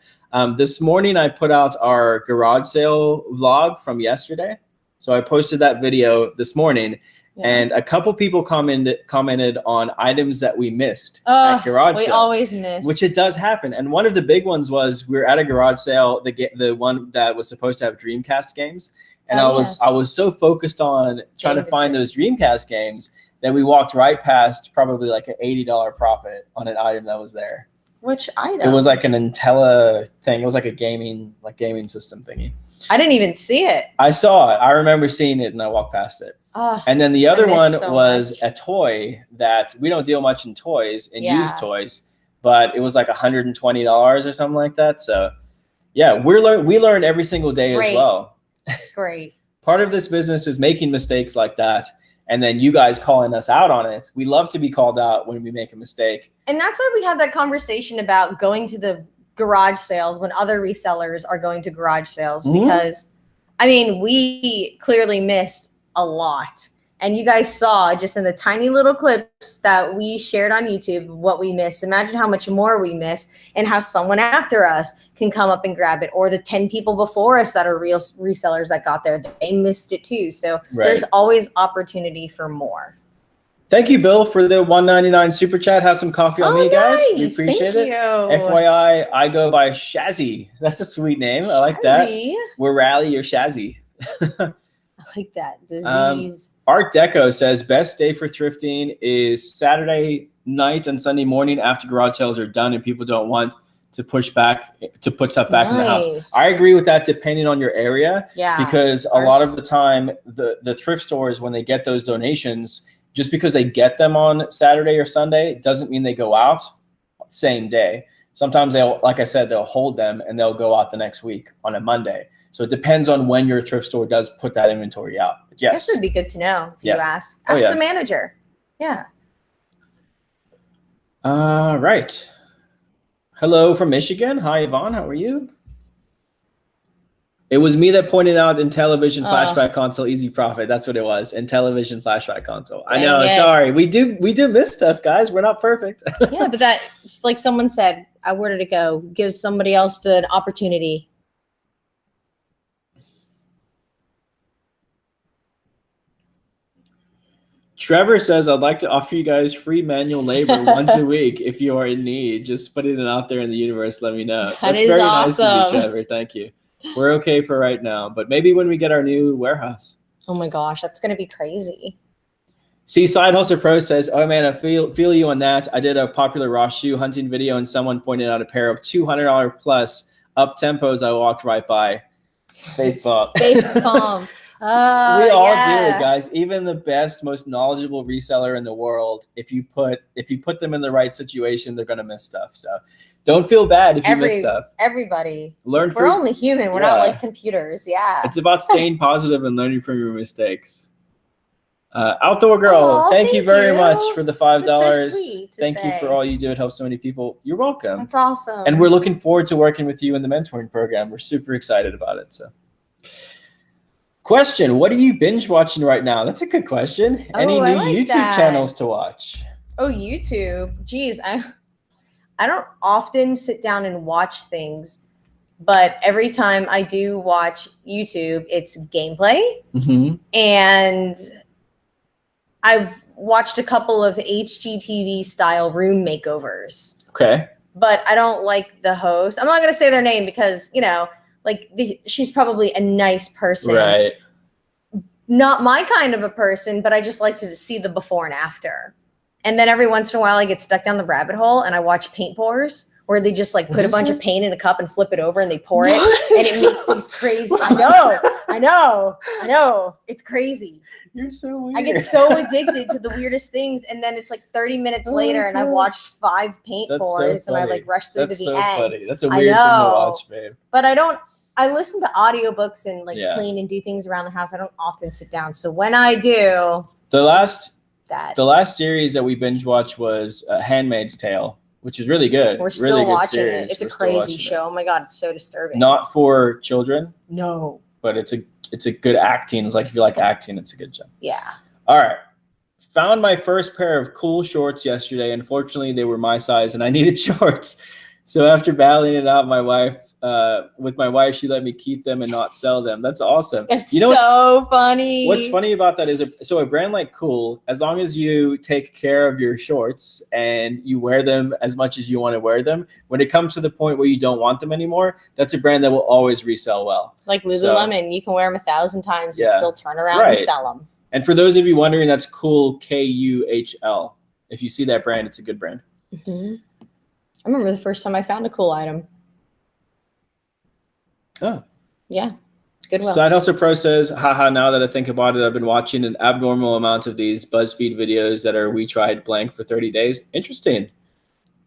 This morning, I put out our garage sale vlog from yesterday. So I posted that video this morning, and a couple people commented on items that we missed at garage sale. We always miss. Which it does happen. And one of the big ones was we were at a garage sale, the one that was supposed to have Dreamcast games. And I was so focused on trying to find those Dreamcast games that we walked right past probably like an $80 profit on an item that was there. Which item? It was like an Intella thing. It was like a gaming system thingy. I didn't even see it. I saw it. I remember seeing it and I walked past it. And then the other one was a toy that we don't deal much in toys and used toys, but it was like $120 or something like that. So yeah, we learn every single day as well. Great. Part of this business is making mistakes like that. And then you guys calling us out on it. We love to be called out when we make a mistake. And that's why we have that conversation about going to the garage sales when other resellers are going to garage sales. Because, I mean, we clearly missed a lot. And you guys saw just in the tiny little clips that we shared on YouTube what we missed. Imagine how much more we missed and how someone after us can come up and grab it. Or the 10 people before us that are real resellers that got there, they missed it too. So there's always opportunity for more. Thank you, Bill, for the $1.99 super chat. Have some coffee on me, guys. We appreciate it. FYI, I go by Shazzy. That's a sweet name. I like that. We're Ralli or Shazzy. I like that. Disease. Art Deco says best day for thrifting is Saturday night and Sunday morning after garage sales are done and people don't want to put stuff back in the house. I agree with that depending on your area. Yeah. Because a lot of the time the thrift stores, when they get those donations, just because they get them on Saturday or Sunday doesn't mean they go out same day. Sometimes like I said, they'll hold them and they'll go out the next week on a Monday. So it depends on when your thrift store does put that inventory out. But yes. This would be good to know if you ask. Ask the manager. Yeah. Right. Hello from Michigan. Hi, Yvonne. How are you? It was me that pointed out in television flashback console, easy profit. That's what it was. In television flashback console. I know. Sorry. We do miss stuff, guys. We're not perfect. Yeah, but that's like someone said, where did it go? Gives somebody else the opportunity. Trevor says, I'd like to offer you guys free manual labor once a week if you are in need. Just putting it out there in the universe, let me know. That's very awesome. Nice of you, Trevor. Thank you. We're okay for right now, but maybe when we get our new warehouse. Oh my gosh, that's going to be crazy. See, Side Hustle Pro says, oh man, I feel you on that. I did a popular raw shoe hunting video and someone pointed out a pair of $200 plus up tempos I walked right by. Baseball. Facepalm. We all do it, guys. Even the best, most knowledgeable reseller in the world, if you put them in the right situation, they're gonna miss stuff. So don't feel bad if you miss stuff. Everybody. We're only human. We're not like computers. Yeah. It's about staying positive and learning from your mistakes. Outdoor Girl, thank you very much for the $5. So sweet thank you for all you do. It helps so many people. You're welcome. That's awesome. And we're looking forward to working with you in the mentoring program. We're super excited about it. So. Question, what are you binge watching right now? That's a good question. Any new YouTube channels to watch? Oh, YouTube. Geez, I don't often sit down and watch things, but every time I do watch YouTube, it's gameplay. Mm-hmm. And I've watched a couple of HGTV style room makeovers. Okay. But I don't like the host. I'm not going to say their name because, she's probably a nice person. Right. Not my kind of a person, but I just like to see the before and after. And then every once in a while I get stuck down the rabbit hole and I watch paint pours where they just put a bunch of paint in a cup and flip it over and they pour it. And it makes these crazy. I know. It's crazy. You're so weird. I get so addicted to the weirdest things. And then it's 30 minutes later and I've watched 5 paint pours and I rush through to the end. That's so funny. That's a weird thing to watch, babe. But I listen to audiobooks and clean and do things around the house. I don't often sit down. So when I do, the last series that we binge watched was Handmaid's Tale, which is really good. We're still really watching it. It's a crazy show. Oh my God, it's so disturbing. Not for children. No. But it's a good acting. It's if you like acting, it's a good show. Yeah. All right. Found my first pair of cool shorts yesterday. Unfortunately, they were my size and I needed shorts. So after battling it out, with my wife, she let me keep them and not sell them. That's awesome. It's so funny. What's funny about that is a brand like Cool, as long as you take care of your shorts and you wear them as much as you want to wear them, when it comes to the point where you don't want them anymore, that's a brand that will always resell well. Like Lululemon, you can wear them 1,000 times and still turn around and sell them. And for those of you wondering, that's Cool, Kuhl. If you see that brand, it's a good brand. Mm-hmm. I remember the first time I found a Cool item. Oh. Yeah. Goodwill. Side Hustle Pro says, haha, now that I think about it, I've been watching an abnormal amount of these BuzzFeed videos that are we tried blank for 30 days. Interesting.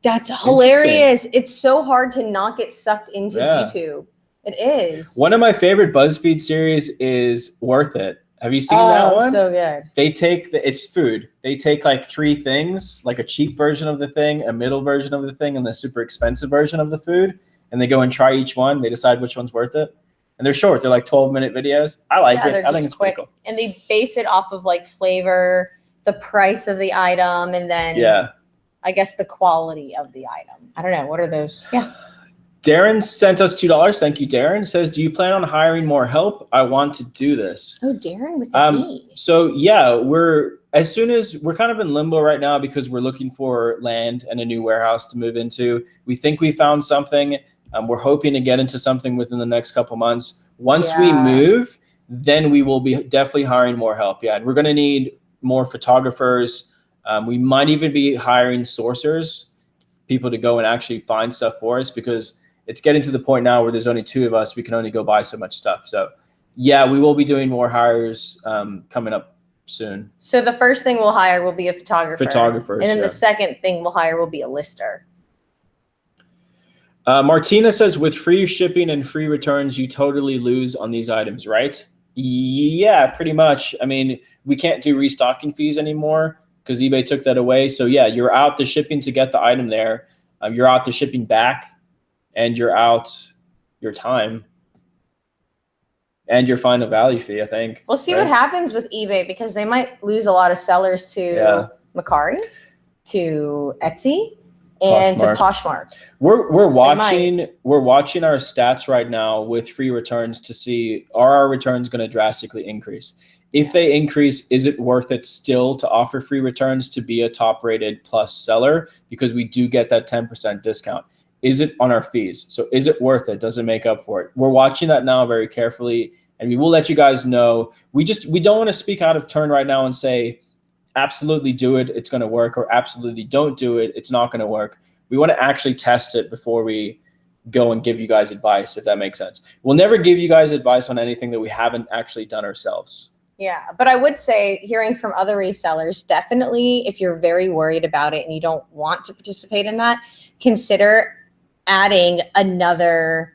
That's hilarious. It's so hard to not get sucked into YouTube. It is. One of my favorite BuzzFeed series is Worth It. Have you seen that one? So good. They take it's food. They take 3 things, like a cheap version of the thing, a middle version of the thing, and the super expensive version of the food. And they go and try each one. They decide which one's worth it. And they're short. They're 12-minute videos. I like it. I think it's quick. Pretty cool. And they base it off of flavor, the price of the item, and then I guess the quality of the item. I don't know. What are those? Yeah. Darren sent us $2. Thank you, Darren. Says, do you plan on hiring more help? I want to do this. Oh, Darren with me. So yeah, we're kind of in limbo right now because we're looking for land and a new warehouse to move into. We think we found something. We're hoping to get into something within the next couple months. Once we move, then we will be definitely hiring more help. Yeah, and we're going to need more photographers. We might even be hiring sourcers, people to go and actually find stuff for us because it's getting to the point now where there's only 2 of us. We can only go buy so much stuff. So yeah, we will be doing more hires coming up soon. So the first thing we'll hire will be a photographer. Photographers. And then the second thing we'll hire will be a lister. Martina says, with free shipping and free returns, you totally lose on these items, right? Yeah, pretty much. I mean, we can't do restocking fees anymore because eBay took that away. So yeah, you're out the shipping to get the item there. You're out the shipping back, and you're out your time and your final value fee, I think. We'll see what happens with eBay because they might lose a lot of sellers to Mercari, to Etsy, and to Poshmark. We're watching our stats right now with free returns to see are our returns going to drastically increase. if they increase, is it worth it still to offer free returns to be a top rated plus seller? Because we do get that 10% discount. Is it on our fees? So is it worth it? Does it make up for it? We're watching that now very carefully, and we will let you guys know. We don't want to speak out of turn right now and say, absolutely do it, it's going to work, or absolutely don't do it, it's not going to work. We want to actually test it before we go and give you guys advice, if that makes sense. We'll never give you guys advice on anything that we haven't actually done ourselves. Yeah, but I would say, hearing from other resellers, definitely if you're very worried about it and you don't want to participate in that, consider adding another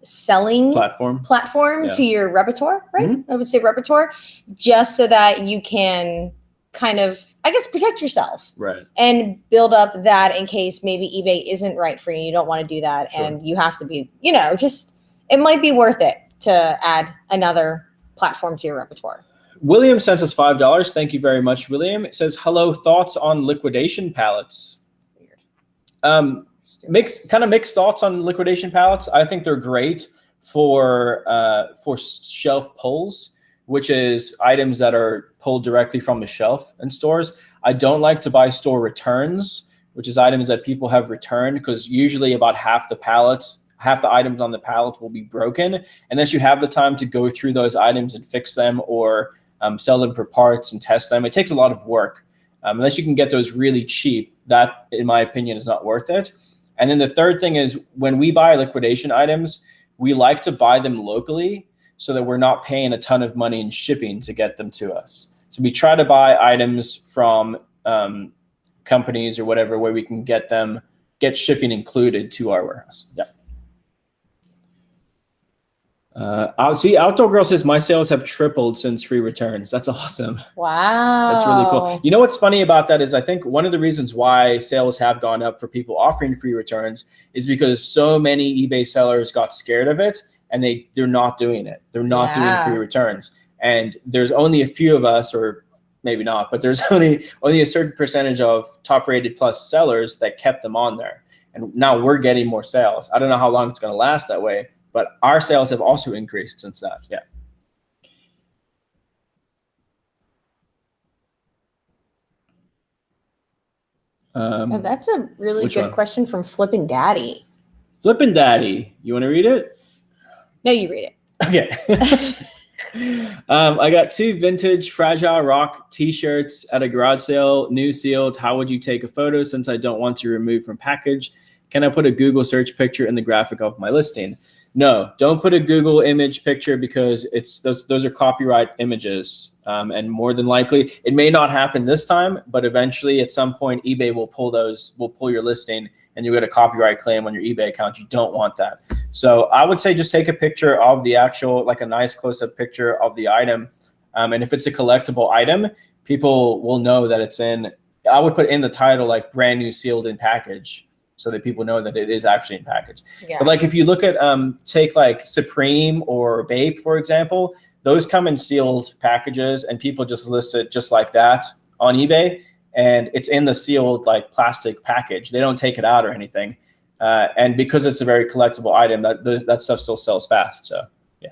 selling platform to your repertoire, right? Mm-hmm. I would say repertoire, just so that you can kind of, I guess, protect yourself, right? And build up that in case maybe eBay isn't right for you. You don't want to do that. Sure. And you have to be, just, it might be worth it to add another platform to your repertoire. William sent us $5. Thank you very much, William. It says, hello, thoughts on liquidation pallets? Weird. Mixed thoughts on liquidation pallets. I think they're great for shelf pulls, which is items that are pulled directly from the shelf in stores. I don't like to buy store returns, which is items that people have returned, because usually about half the items on the pallet will be broken unless you have the time to go through those items and fix them, or sell them for parts and test them. It takes a lot of work. Unless you can get those really cheap, that, in my opinion, is not worth it. And then the third thing is, when we buy liquidation items, we like to buy them locally so that we're not paying a ton of money in shipping to get them to us. So we try to buy items from companies or whatever where we can get shipping included to our warehouse. Yeah. Outdoor Girl says, my sales have tripled since free returns. That's awesome. Wow. That's really cool. You know what's funny about that is, I think one of the reasons why sales have gone up for people offering free returns is because so many eBay sellers got scared of it, and they're not doing it. They're not doing free returns. And there's only a few of us, or maybe not, but there's only a certain percentage of top rated plus sellers that kept them on there. And now we're getting more sales. I don't know how long it's going to last that way, but our sales have also increased since that. Yeah. That's a really good question from Flippin' Daddy. Flippin' Daddy. You want to read it? No, you read it. Okay. I got 2 vintage Fragile Rock t-shirts at a garage sale, new sealed. How would you take a photo since I don't want to remove from package? Can I put a Google search picture in the graphic of my listing? No, don't put a Google image picture, because it's those are copyright images. And more than likely, it may not happen this time, but eventually at some point, eBay will pull your listing, and you get a copyright claim on your eBay account. You don't want that. So I would say just take a picture of the actual, like a nice close-up picture of the item. And if it's a collectible item, people will know that it's in, I would put in the title, like brand new sealed in package, so that people know that it is actually in package. Yeah. But like if you look at, take like Supreme or Bape, for example, those come in sealed packages, and people just list it just like that on eBay. And it's in the sealed like plastic package. They don't take it out or anything. And because it's a very collectible item, that stuff still sells fast. So yeah.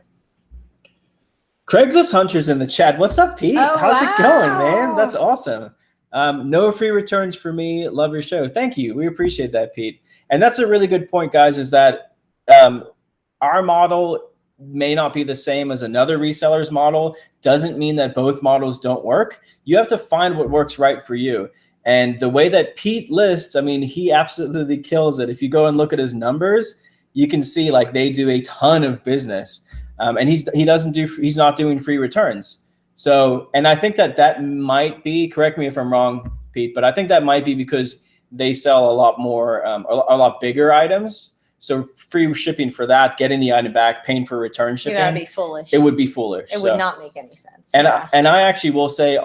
Craigslist Hunter's in the chat. What's up, Pete? Oh, how's it going, man? That's awesome. No free returns for me. Love your show. Thank you. We appreciate that, Pete. And that's a really good point, guys, is that our model may not be the same as another reseller's model. Doesn't mean that both models don't work. You have to find what works right for you. And the way that Pete lists, I mean, he absolutely kills it. If you go and look at his numbers, you can see like they do a ton of business. And he's not doing free returns. So, and I think that might be, correct me if I'm wrong, Pete, but I think that might be because they sell a lot more, a lot bigger items. So free shipping for that, getting the item back, paying for return shipping. That would be foolish. It would be foolish. It would not make any sense. And I actually will say,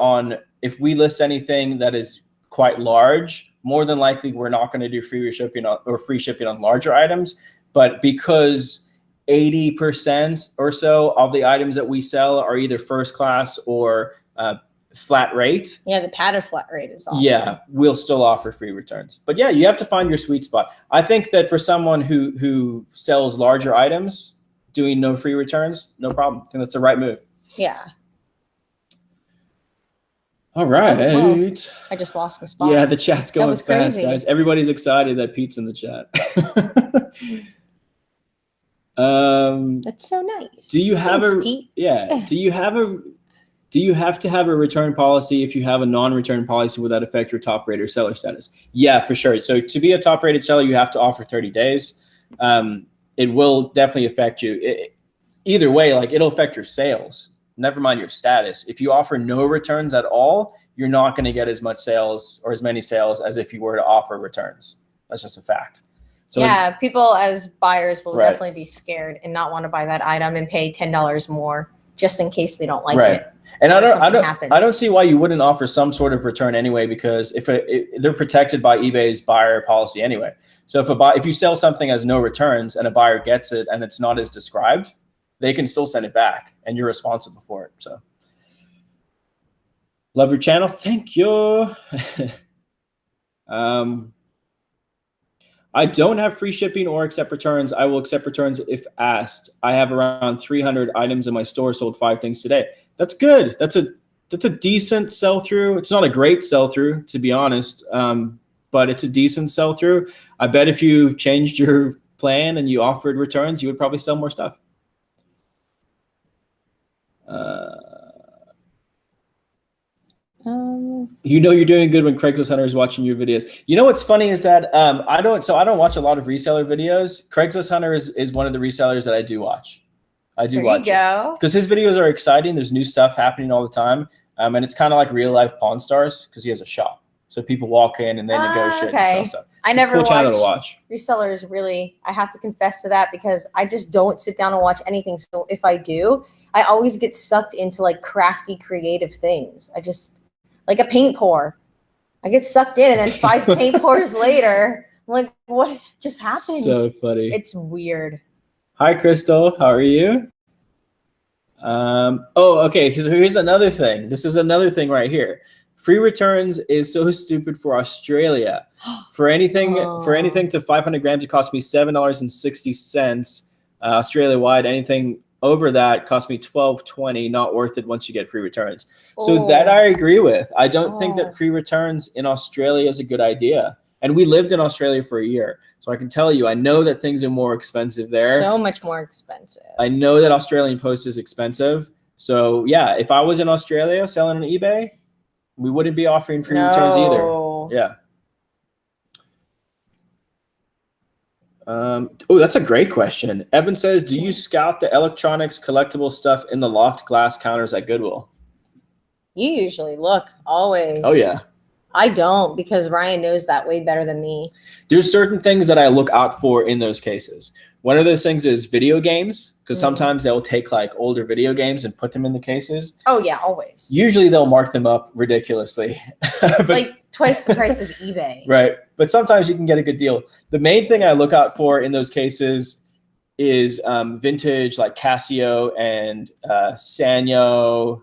if we list anything that is quite large, more than likely we're not going to do free shipping on larger items. But because 80% or so of the items that we sell are either first class or flat rate. Yeah, the padded flat rate is awesome. Yeah, we'll still offer free returns. But yeah, you have to find your sweet spot. I think that for someone who sells larger items, doing no free returns, no problem. I think that's the right move. Yeah. All right. Oh, well, I just lost my spot. Yeah, the chat's going fast, crazy. guys. Everybody's excited that Pete's in the chat. That's so nice. Do you have Pete. Yeah. Do you have to have a return policy if you have a non-return policy? Would that affect your top rated seller status? Yeah, for sure. So to be a top rated seller, you have to offer 30 days. It will definitely affect you. Either way, like it'll affect your sales. Never mind your status. If you offer no returns at all, you're not going to get as much sales or as many sales as if you were to offer returns. That's just a fact. So yeah, people as buyers will definitely be scared and not want to buy that item and pay $10 more just in case they don't like it. And I don't see why you wouldn't offer some sort of return anyway, because if they're protected by eBay's buyer policy anyway. So if you sell something as no returns and a buyer gets it and it's not as described, they can still send it back and you're responsible for it. So love your channel. Thank you. I don't have free shipping or accept returns. I will accept returns if asked. I have around 300 items in my store, sold 5 things today. That's good. That's a decent sell through. It's not a great sell through, to be honest, but it's a decent sell through. I bet if you changed your plan and you offered returns, you would probably sell more stuff. You know you're doing good when Craigslist Hunter is watching your videos. You know what's funny is that I don't watch a lot of reseller videos. Craigslist Hunter is one of the resellers that I do watch. I do watch because his videos are exciting. There's new stuff happening all the time, and it's kind of like real life Pawn Stars because he has a shop. So people walk in and they negotiate and sell stuff. I never watch resellers, really. I have to confess to that because I just don't sit down and watch anything. So if I do, I always get sucked into like crafty, creative things. I just like a paint pour. I get sucked in and then 5 paint pours later, I'm like, what just happened? So funny. It's weird. Hi, Crystal. How are you? Okay. Here's another thing. This is another thing right here. Free returns is so stupid for Australia. For anything to 500 grams, it cost me $7.60 Australia-wide. Anything over that cost me $12.20. Not worth it once you get free returns. So that I agree with. I don't think that free returns in Australia is a good idea. And we lived in Australia for a year. So I can tell you, I know that things are more expensive there. So much more expensive. I know that Australian Post is expensive. So yeah, if I was in Australia selling on eBay, we wouldn't be offering free returns either. Yeah. That's a great question. Evan says, do you scout the electronics collectible stuff in the locked glass counters at Goodwill? You usually look, always. Oh, yeah. I don't, because Ryan knows that way better than me. There's certain things that I look out for in those cases. One of those things is video games, because sometimes they'll take like older video games and put them in the cases. Oh, yeah, always. Usually they'll mark them up ridiculously. But, like twice the price of eBay. Right. But sometimes you can get a good deal. The main thing I look out for in those cases is vintage like Casio and Casio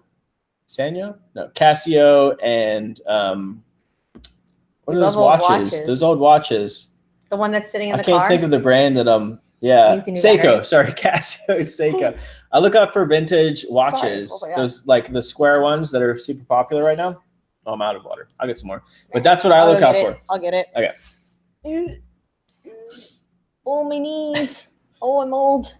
and what are those watches? Those old watches. The one that's sitting in the car? I can't think of the brand that Seiko. Right? Sorry, Casio and Seiko. I look out for vintage watches. Those like the square ones that are super popular right now. Oh, I'm out of water. I'll get some more. But that's what I look out for. I'll get it. Okay. Oh, my knees. Oh, I'm old.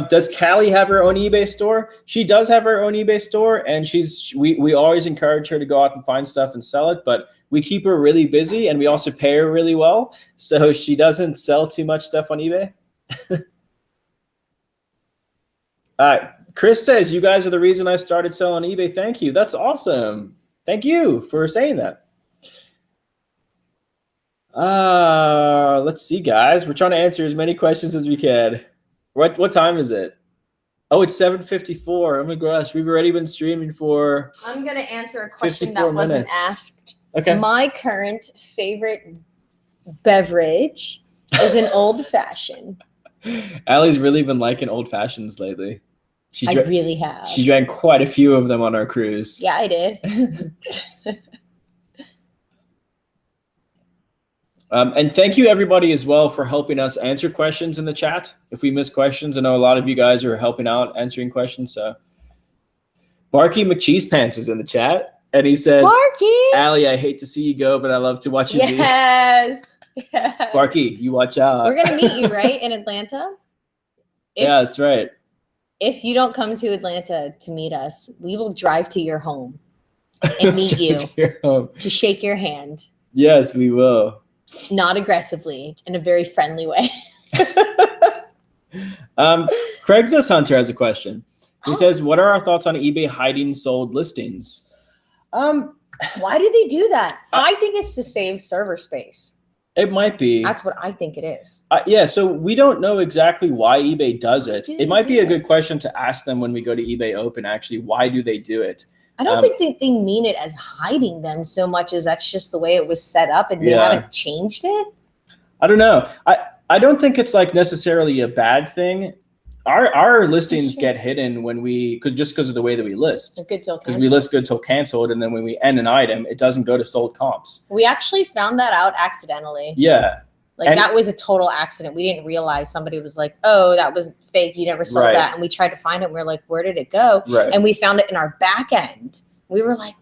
Does Callie have her own eBay store? She does have her own eBay store, and we always encourage her to go out and find stuff and sell it, but we keep her really busy and we also pay her really well, so she doesn't sell too much stuff on eBay. Chris says, you guys are the reason I started selling on eBay. Thank you. That's awesome. Thank you for saying that. Let's see, guys. We're trying to answer as many questions as we can. What time is it? Oh, it's 7:54. Oh my gosh, we've already been streaming for. I'm gonna answer a question that wasn't asked. Okay. My current favorite beverage is an old fashioned. Allie's really been liking old fashions lately. I really have. She drank quite a few of them on our cruise. Yeah, I did. And thank you everybody as well for helping us answer questions in the chat. If we miss questions, I know a lot of you guys are helping out answering questions. So Barky McCheesepants is in the chat, and he says, Barky! Allie, I hate to see you go, but I love to watch you leave. Yes. Barky, you watch out. We're gonna meet you, right, in Atlanta? Yeah, that's right. If you don't come to Atlanta to meet us, we will drive to your home and meet you to shake your hand. Yes, we will. Not aggressively, in a very friendly way. Craigslist Hunter has a question. He says, what are our thoughts on eBay hiding sold listings? Why do they do that? I think it's to save server space. It might be. That's what I think it is. Yeah, so we don't know exactly why eBay does it. It might be a good question to ask them when we go to eBay Open, actually. Why do they do it? I don't think they mean it as hiding them so much as that's just the way it was set up and they haven't changed it. I don't know. I don't think it's like necessarily a bad thing. Our listings get hidden when because of the way that we list. Because we list good till canceled, and then when we end an item, it doesn't go to sold comps. We actually found that out accidentally. Yeah. Like that was a total accident. We didn't realize somebody was like, oh, that was fake. You never sold that. And we tried to find it. And we were like, where did it go? Right. And we found it in our back end. We were like,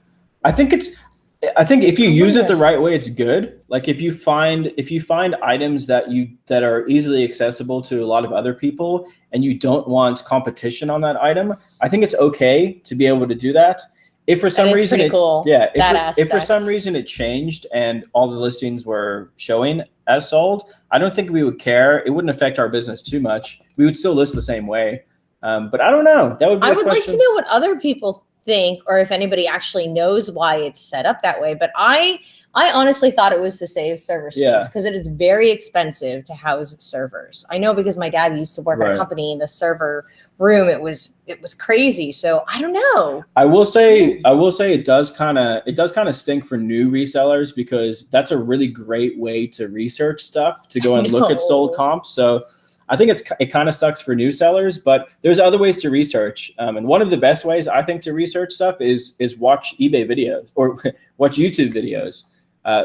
I think if you use it the right way, it's good. Like if you find items that are easily accessible to a lot of other people and you don't want competition on that item, I think it's okay to be able to do that. If for some reason, if for some reason it changed and all the listings were showing as sold, I don't think we would care. It wouldn't affect our business too much. We would still list the same way. But I don't know. That would be I would like to know what other people think, or if anybody actually knows why it's set up that way. But I honestly thought it was to save server space because it is very expensive to house servers. I know because my dad used to work at a company in the server room. It was crazy. So I don't know. I will say it does kind of stink for new resellers because that's a really great way to research stuff, to go and look at sold comps. So I think it kind of sucks for new sellers, but there's other ways to research. And one of the best ways I think to research stuff is watch eBay videos or watch YouTube videos.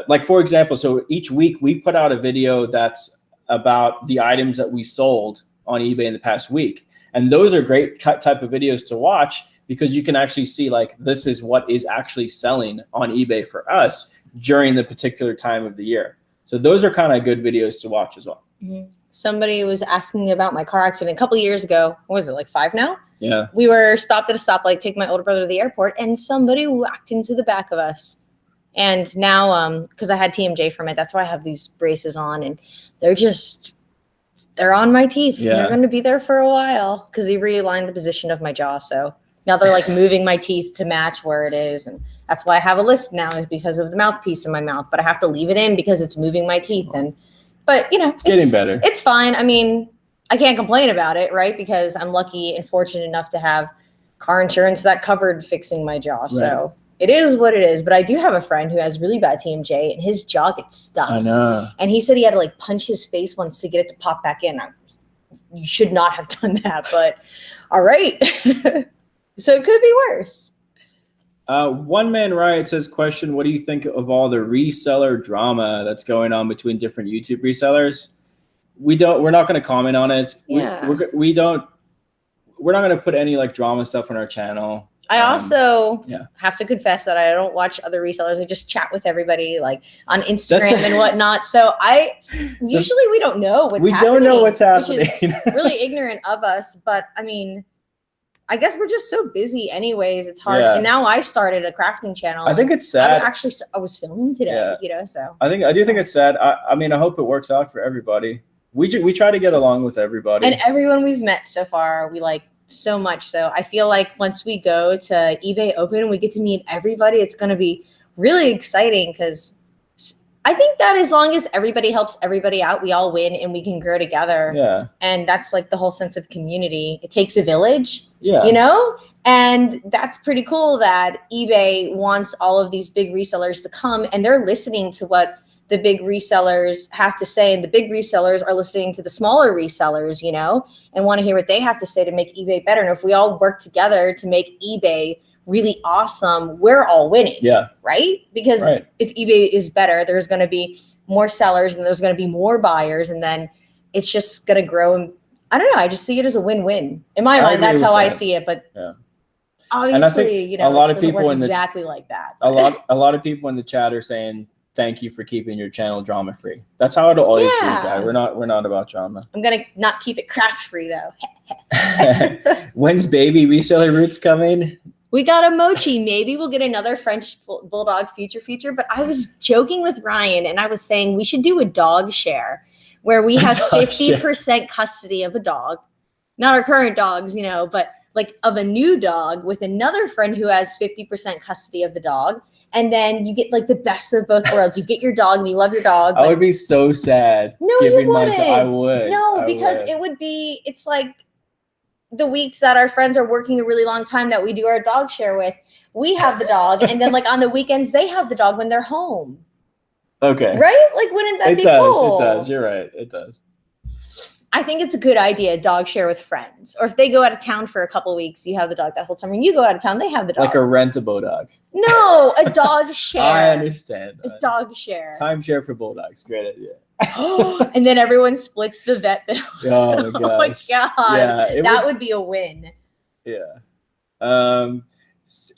Like for example, so each week we put out a video that's about the items that we sold on eBay in the past week. And those are great type of videos to watch because you can actually see like, this is what is actually selling on eBay for us during the particular time of the year. So those are kind of good videos to watch as well. Mm-hmm. Somebody was asking about my car accident a couple of years ago. What was it, like 5 now? Yeah. We were stopped at a stoplight, taking my older brother to the airport, and somebody whacked into the back of us. And now, because I had TMJ from it, that's why I have these braces on, and they're on my teeth. Yeah. They're going to be there for a while because he realigned the position of my jaw. So now they're like moving my teeth to match where it is. And that's why I have a lisp now, is because of the mouthpiece in my mouth, but I have to leave it in because it's moving my teeth. But you know, it's getting better. It's fine. I mean, I can't complain about it, right? Because I'm lucky and fortunate enough to have car insurance that covered fixing my jaw. Right. So it is what it is. But I do have a friend who has really bad TMJ and his jaw gets stuck. I know. And he said he had to like punch his face once to get it to pop back in. You should not have done that, but all right. So it could be worse. One Man Riot says, question, what do you think of all the reseller drama that's going on between different YouTube resellers? We're not going to comment on it. Yeah. We're not going to put any like drama stuff on our channel. I also have to confess that I don't watch other resellers. I just chat with everybody like on Instagram and whatnot. So we don't know what's happening. We don't know what's happening. Which is really ignorant of us. But I mean, I guess we're just so busy anyways. It's hard. Yeah. And now I started a crafting channel. I think it's sad. I was filming today, so. I do think it's sad. I mean, I hope it works out for everybody. We try to get along with everybody. And everyone we've met so far, we like so much. So I feel like once we go to eBay Open and we get to meet everybody, it's going to be really exciting because I think that as long as everybody helps everybody out, we all win and we can grow together. Yeah. And that's like the whole sense of community. It takes a village, yeah. And that's pretty cool that eBay wants all of these big resellers to come and they're listening to what the big resellers have to say. And the big resellers are listening to the smaller resellers, and want to hear what they have to say to make eBay better. And if we all work together to make eBay really awesome, we're all winning. Yeah. Right? Because if eBay is better, there's going to be more sellers and there's going to be more buyers, and then it's just going to grow. And I don't know. I just see it as a win-win. In my mind, that's how I see it. But Obviously, and I think a lot of people exactly like that. A lot of people in the chat are saying thank you for keeping your channel drama free. That's how it'll always be, guy. We're not about drama. I'm gonna not keep it craft free though. When's baby reseller roots coming? We got a mochi. Maybe we'll get another French bulldog feature. But I was joking with Ryan, and I was saying we should do a dog share where we have 50% custody of a dog, not our current dogs, but like of a new dog with another friend who has 50% custody of the dog. And then you get like the best of both worlds. You get your dog and you love your dog. I would be so sad. No, you wouldn't. I would. No, because it's like the weeks that our friends are working a really long time that we do our dog share with, we have the dog. And then like on the weekends, they have the dog when they're home. Okay. Right? Like, wouldn't that be cool? It does. You're right. It does. I think it's a good idea, dog share with friends. Or if they go out of town for a couple of weeks, you have the dog that whole time. When you go out of town, they have the dog. Like a rentable dog. No, a dog share. I understand. A dog share. Timeshare for bulldogs. Great idea. And then everyone splits the vet bills. Oh my gosh. Oh my god. Yeah, that would be a win. Yeah.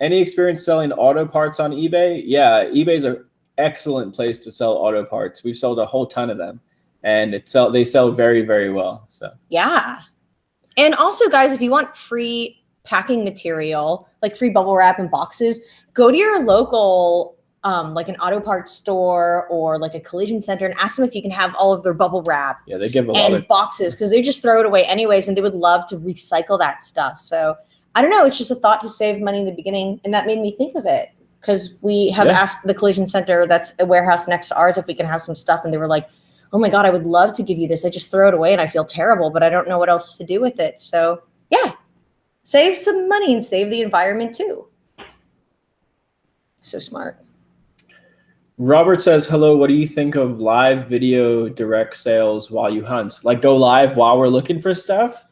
Any experience selling auto parts on eBay? Yeah, eBay's an excellent place to sell auto parts. We've sold a whole ton of them. And they sell very, very well. So yeah. And also, guys, if you want free packing material, like free bubble wrap and boxes, go to your local like an auto parts store or like a collision center and ask them if you can have all of their bubble wrap. Yeah, they give a lot of boxes because they just throw it away anyways, and they would love to recycle that stuff. So I don't know. It's just a thought to save money in the beginning, and that made me think of it because we have asked the collision center that's a warehouse next to ours if we can have some stuff, and they were like, oh my God, I would love to give you this. I just throw it away and I feel terrible, but I don't know what else to do with it. So yeah, save some money and save the environment too. So smart. Robert says, hello, what do you think of live video direct sales while you hunt? Like go live while we're looking for stuff?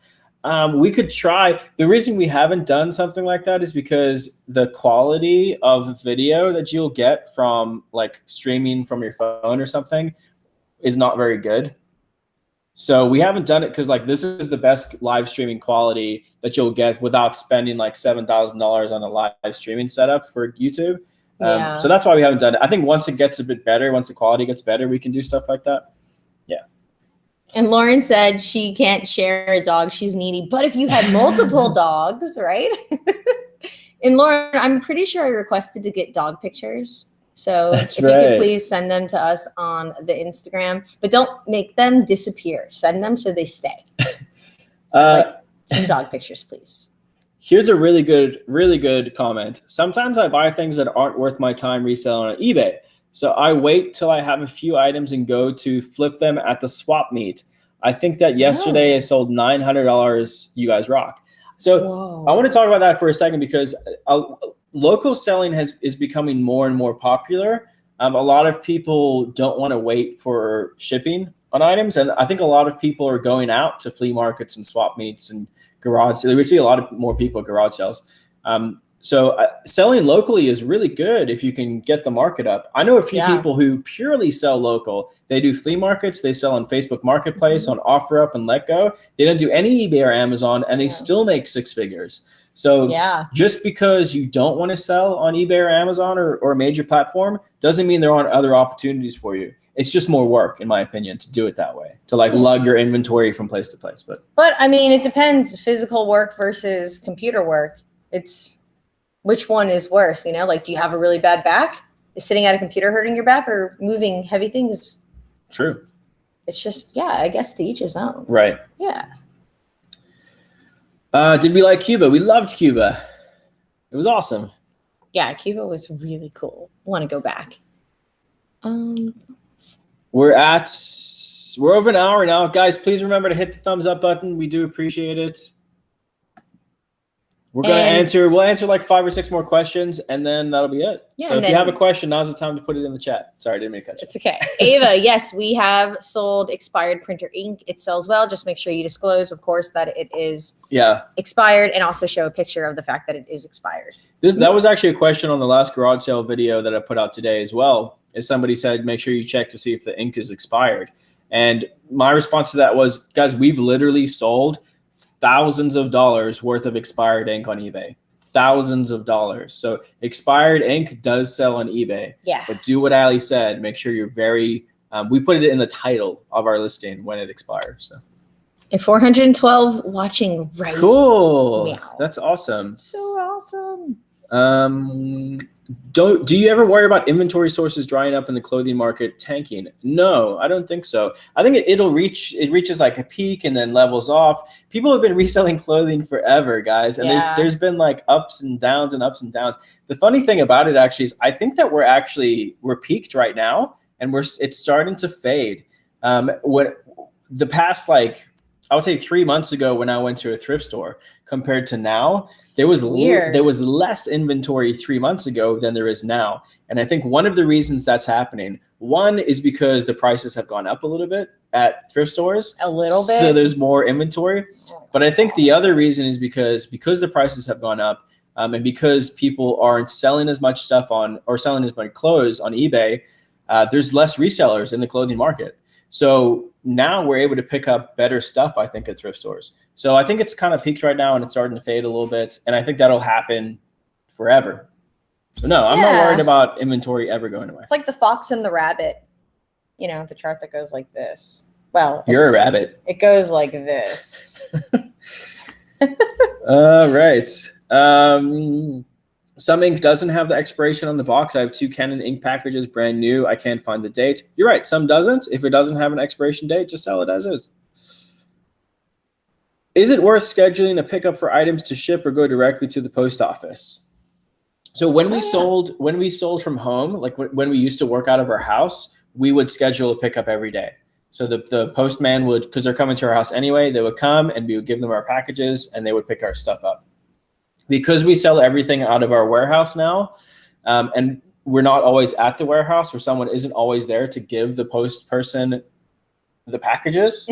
We could try. The reason we haven't done something like that is because the quality of video that you'll get from like streaming from your phone or something is not very good. So we haven't done it because like this is the best live streaming quality that you'll get without spending like $7,000 on a live streaming setup for YouTube. So that's why we haven't done it. I think once it gets a bit better, once the quality gets better, we can do stuff like that. Yeah. And Lauren said she can't share a dog. She's needy. But if you had multiple dogs, right? And Lauren, I'm pretty sure I requested to get dog pictures. So if you could please send them to us on the Instagram, but don't make them disappear. Send them so they stay. Like some dog pictures, please. Here's a really good comment. Sometimes I buy things that aren't worth my time reselling on eBay. So I wait till I have a few items and go to flip them at the swap meet. I think that yesterday I sold $900. You guys rock. So I want to talk about that for a second because local selling is becoming more and more popular. A lot of people don't want to wait for shipping on items. And I think a lot of people are going out to flea markets and swap meets and garage. We see a lot more people at garage sales. So selling locally is really good if you can get the market up. I know a few people who purely sell local. They do flea markets. They sell on Facebook Marketplace, on OfferUp and LetGo. They don't do any eBay or Amazon, and they still make six figures. So just because you don't want to sell on eBay or Amazon or a major platform doesn't mean there aren't other opportunities for you. It's just more work, in my opinion, to do it that way, to like lug your inventory from place to place. But I mean, it depends. Physical work versus computer work. It's which one is worse, you know? Like, do you have a really bad back? Is sitting at a computer hurting your back or moving heavy things? True. It's just, I guess to each his own. Right. Yeah. Did we like Cuba? We loved Cuba. It was awesome. Yeah, Cuba was really cool. I want to go back. We're over an hour now. Guys, please remember to hit the thumbs up button. We do appreciate it. We'll answer like 5 or 6 more questions, and then that'll be it. Yeah, so if you have a question, now's the time to put it in the chat. Sorry, I didn't mean to cut you. It's okay. Ava, yes, we have sold expired printer ink. It sells well. Just make sure you disclose, of course, that it is expired, and also show a picture of the fact that it is expired. That was actually a question on the last garage sale video that I put out today as well. As somebody said, make sure you check to see if the ink is expired. And my response to that was, guys, we've literally sold thousands of dollars worth of expired ink on eBay. thousands of dollars. So expired ink does sell on eBay. Yeah. But do what Ali said. Make sure you're very, we put it in the title of our listing when it expires. So. And 412 watching right Cool. now. That's awesome. So awesome. Do you ever worry about inventory sources drying up in the clothing market tanking? No, I don't think so. I think it reaches like a peak and then levels off. People have been reselling clothing forever, guys. And there's been like ups and downs and ups and downs. The funny thing about it actually is I think that we're peaked right now and it's starting to fade. What the past, like, I would say 3 months ago when I went to a thrift store compared to now, there was less inventory 3 months ago than there is now. And I think one of the reasons that's happening, one is because the prices have gone up a little bit at thrift stores. A little bit. So there's more inventory. But I think the other reason is because the prices have gone up and because people aren't selling as much stuff or selling as much clothes on eBay, there's less resellers in the clothing market. So now we're able to pick up better stuff, I think, at thrift stores. So I think it's kind of peaked right now and it's starting to fade a little bit. And I think that'll happen forever. So no, I'm not worried about inventory ever going away. It's like the fox and the rabbit, the chart that goes like this. Well, you're a rabbit. It goes like this. All right. Some ink doesn't have the expiration on the box. I have 2 Canon ink packages, brand new. I can't find the date. You're right. Some doesn't. If it doesn't have an expiration date, just sell it as is. Is it worth scheduling a pickup for items to ship or go directly to the post office? So when we sold from home, like when we used to work out of our house, we would schedule a pickup every day. So the postman would, because they're coming to our house anyway, they would come and we would give them our packages and they would pick our stuff up. Because we sell everything out of our warehouse now, and we're not always at the warehouse or someone isn't always there to give the post person the packages.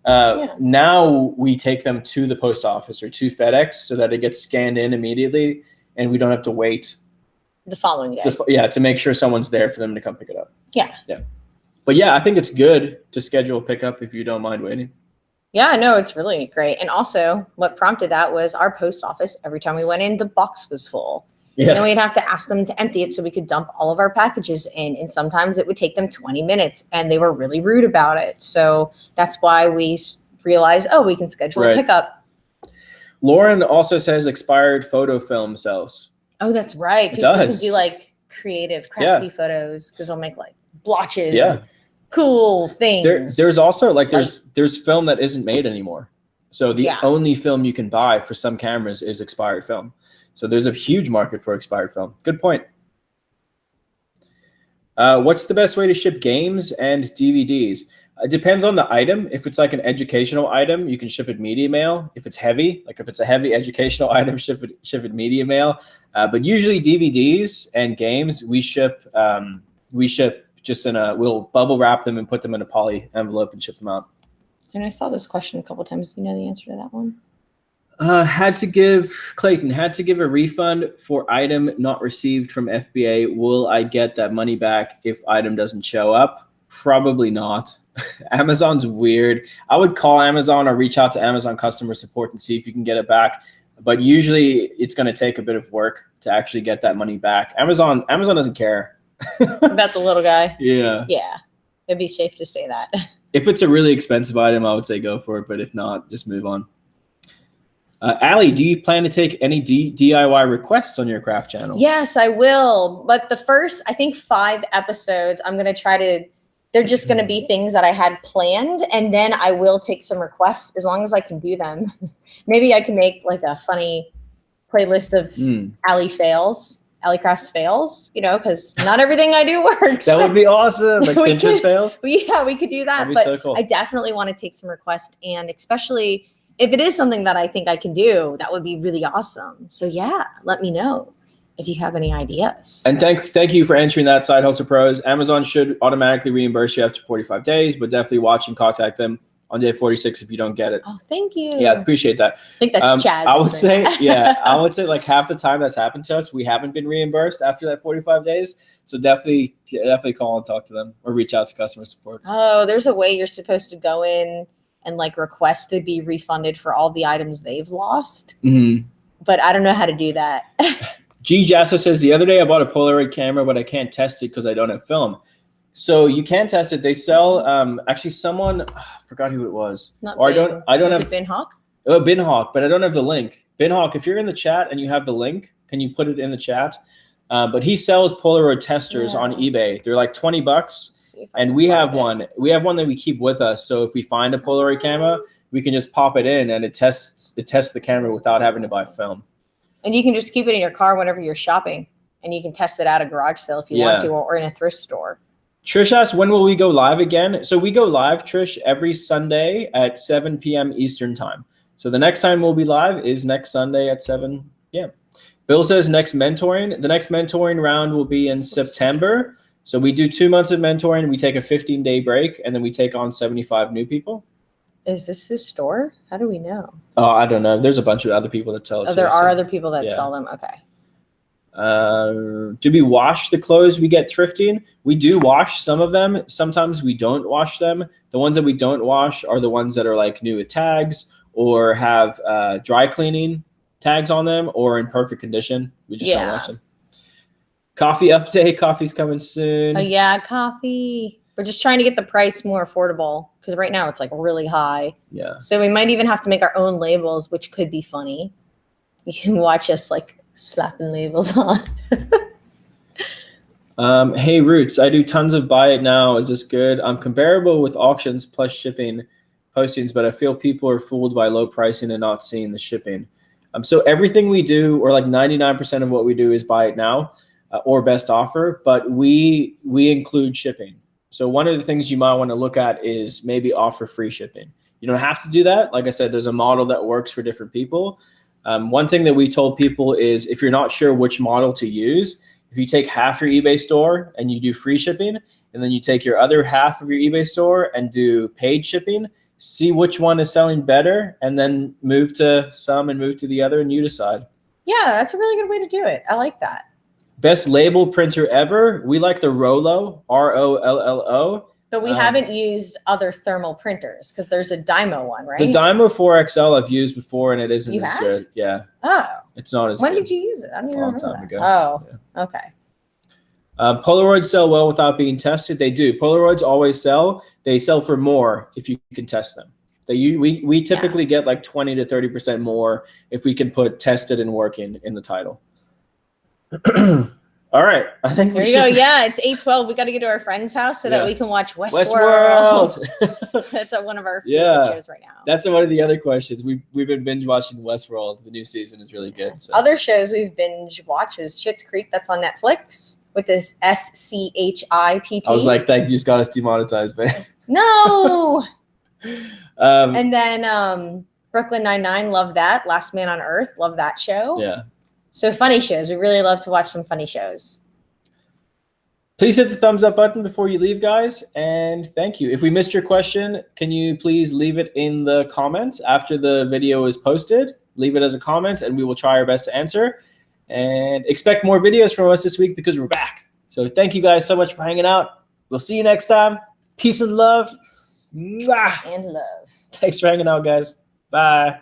Now we take them to the post office or to FedEx so that it gets scanned in immediately and we don't have to wait the following day. To make sure someone's there for them to come pick it up. Yeah. But yeah, I think it's good to schedule a pickup if you don't mind waiting. Yeah, no, it's really great. And also what prompted that was our post office. Every time we went in, the box was full. Yeah. And then we'd have to ask them to empty it so we could dump all of our packages in. And sometimes it would take them 20 minutes and they were really rude about it. So that's why we realized, we can schedule a pickup. Lauren also says expired photo film sells. Oh, that's right. People can do like creative, crafty photos because they'll make like blotches. Yeah. Cool things. There's also there's film that isn't made anymore. So the only film you can buy for some cameras is expired film. So there's a huge market for expired film. Good point. What's the best way to ship games and DVDs? It depends on the item. If it's like an educational item, you can ship it media mail. If it's heavy, like if it's a heavy educational item, ship it media mail. But usually DVDs and games, we ship just we'll bubble wrap them and put them in a poly envelope and ship them out. And I saw this question a couple times. Do you know the answer to that one? Clayton had to give a refund for item not received from FBA. Will I get that money back if item doesn't show up? Probably not. Amazon's weird. I would call Amazon or reach out to Amazon customer support and see if you can get it back. But usually it's going to take a bit of work to actually get that money back. Amazon doesn't care. About the little guy? Yeah. Yeah. It'd be safe to say that. If it's a really expensive item, I would say go for it. But if not, just move on. Ali, do you plan to take any DIY requests on your craft channel? Yes, I will. But the first, I think 5 episodes, I'm going to try to, they're just going to be things that I had planned. And then I will take some requests as long as I can do them. Maybe I can make like a funny playlist of Ali fails. Ali Crafts fails, because not everything I do works. That would be awesome. Like Pinterest fails? Yeah, we could do that. That'd be but so cool. I definitely want to take some requests. And especially if it is something that I think I can do, that would be really awesome. So yeah, let me know if you have any ideas. And thank you for answering that, Side Hustle Pros. Amazon should automatically reimburse you after 45 days, but definitely watch and contact them on day 46 if you don't get it. Oh, thank you. Yeah, appreciate that. I think that's Chaz. I would say like half the time that's happened to us, we haven't been reimbursed after that 45 days. So definitely call and talk to them or reach out to customer support. Oh, there's a way you're supposed to go in and like request to be refunded for all the items they've lost. Mm-hmm. but I don't know how to do that. G. Jasso says, the other day I bought a Polaroid camera, but I can't test it because I don't have film. So you can test it. They sell, actually someone, I forgot who it was. Not or Bin. I don't Was have. it Bin Hawk? Oh, Bin Hawk, but I don't have the link. Bin Hawk, if you're in the chat and you have the link, can you put it in the chat? But he sells Polaroid testers on eBay. They're like $20. And we have one. We have one that we keep with us. So if we find a Polaroid camera, we can just pop it in and it tests the camera without having to buy film. And you can just keep it in your car whenever you're shopping. And you can test it at a garage sale if you want to, or in a thrift store. Trish asks, when will we go live again? So we go live, Trish, every Sunday at 7 p.m. Eastern time. So the next time we'll be live is next Sunday at 7 p.m. Bill says next mentoring. The next mentoring round will be in September. So we do 2 months of mentoring. We take a 15-day break, and then we take on 75 new people. Is this his store? How do we know? Oh, I don't know. There's a bunch of other people that sell it. Oh, there are other people that sell them. Okay. Do we wash the clothes we get thrifting? We do wash some of them. Sometimes we don't wash them. The ones that we don't wash are the ones that are like new with tags or have dry cleaning tags on them or in perfect condition. We just don't wash them. Coffee update. Coffee's coming soon. Oh yeah, coffee. We're just trying to get the price more affordable because right now it's like really high. Yeah. So we might even have to make our own labels, which could be funny. You can watch us like slapping labels on. Hey Roots, I do tons of buy it now. Is this good? I'm comparable with auctions plus shipping postings, but I feel people are fooled by low pricing and not seeing the shipping. So everything we do, or like 99% of what we do, is buy it now or best offer, but we include shipping. So one of the things you might want to look at is maybe offer free shipping. You don't have to do that. Like I said, there's a model that works for different people. One thing that we told people is if you're not sure which model to use, if you take half your eBay store and you do free shipping, and then you take your other half of your eBay store and do paid shipping, see which one is selling better, and then move to some and move to the other, and you decide. Yeah, that's a really good way to do it. I like that. Best label printer ever. We like the Rollo, ROLLO. But we haven't used other thermal printers because there's a Dymo one, right? The Dymo 4XL I've used before, and it isn't as good. Yeah. Oh. It's not as good. When did you use it? I don't even remember that. Ago. Oh, yeah. Okay. Polaroids sell well without being tested. They do. Polaroids always sell. They sell for more if you can test them. We typically get like 20 to 30% more if we can put tested and working in the title. All right. I think there you go. Yeah, it's 8:12. We got to get to our friend's house so that we can watch Westworld. That's one of our favorite shows right now. That's one of the other questions. We've been binge watching Westworld. The new season is really good. So. Other shows we've binge watched is Schitt's Creek. That's on Netflix with this SCHITT. I was like, that just got us demonetized, man. No. And then Brooklyn Nine-Nine. Love that. Last Man on Earth. Love that show. Yeah. So funny shows. We really love to watch some funny shows. Please hit the thumbs up button before you leave, guys. And thank you. If we missed your question, can you please leave it in the comments after the video is posted? Leave it as a comment, and we will try our best to answer. And expect more videos from us this week because we're back. So thank you guys so much for hanging out. We'll see you next time. Peace and love. And love. Thanks for hanging out, guys. Bye.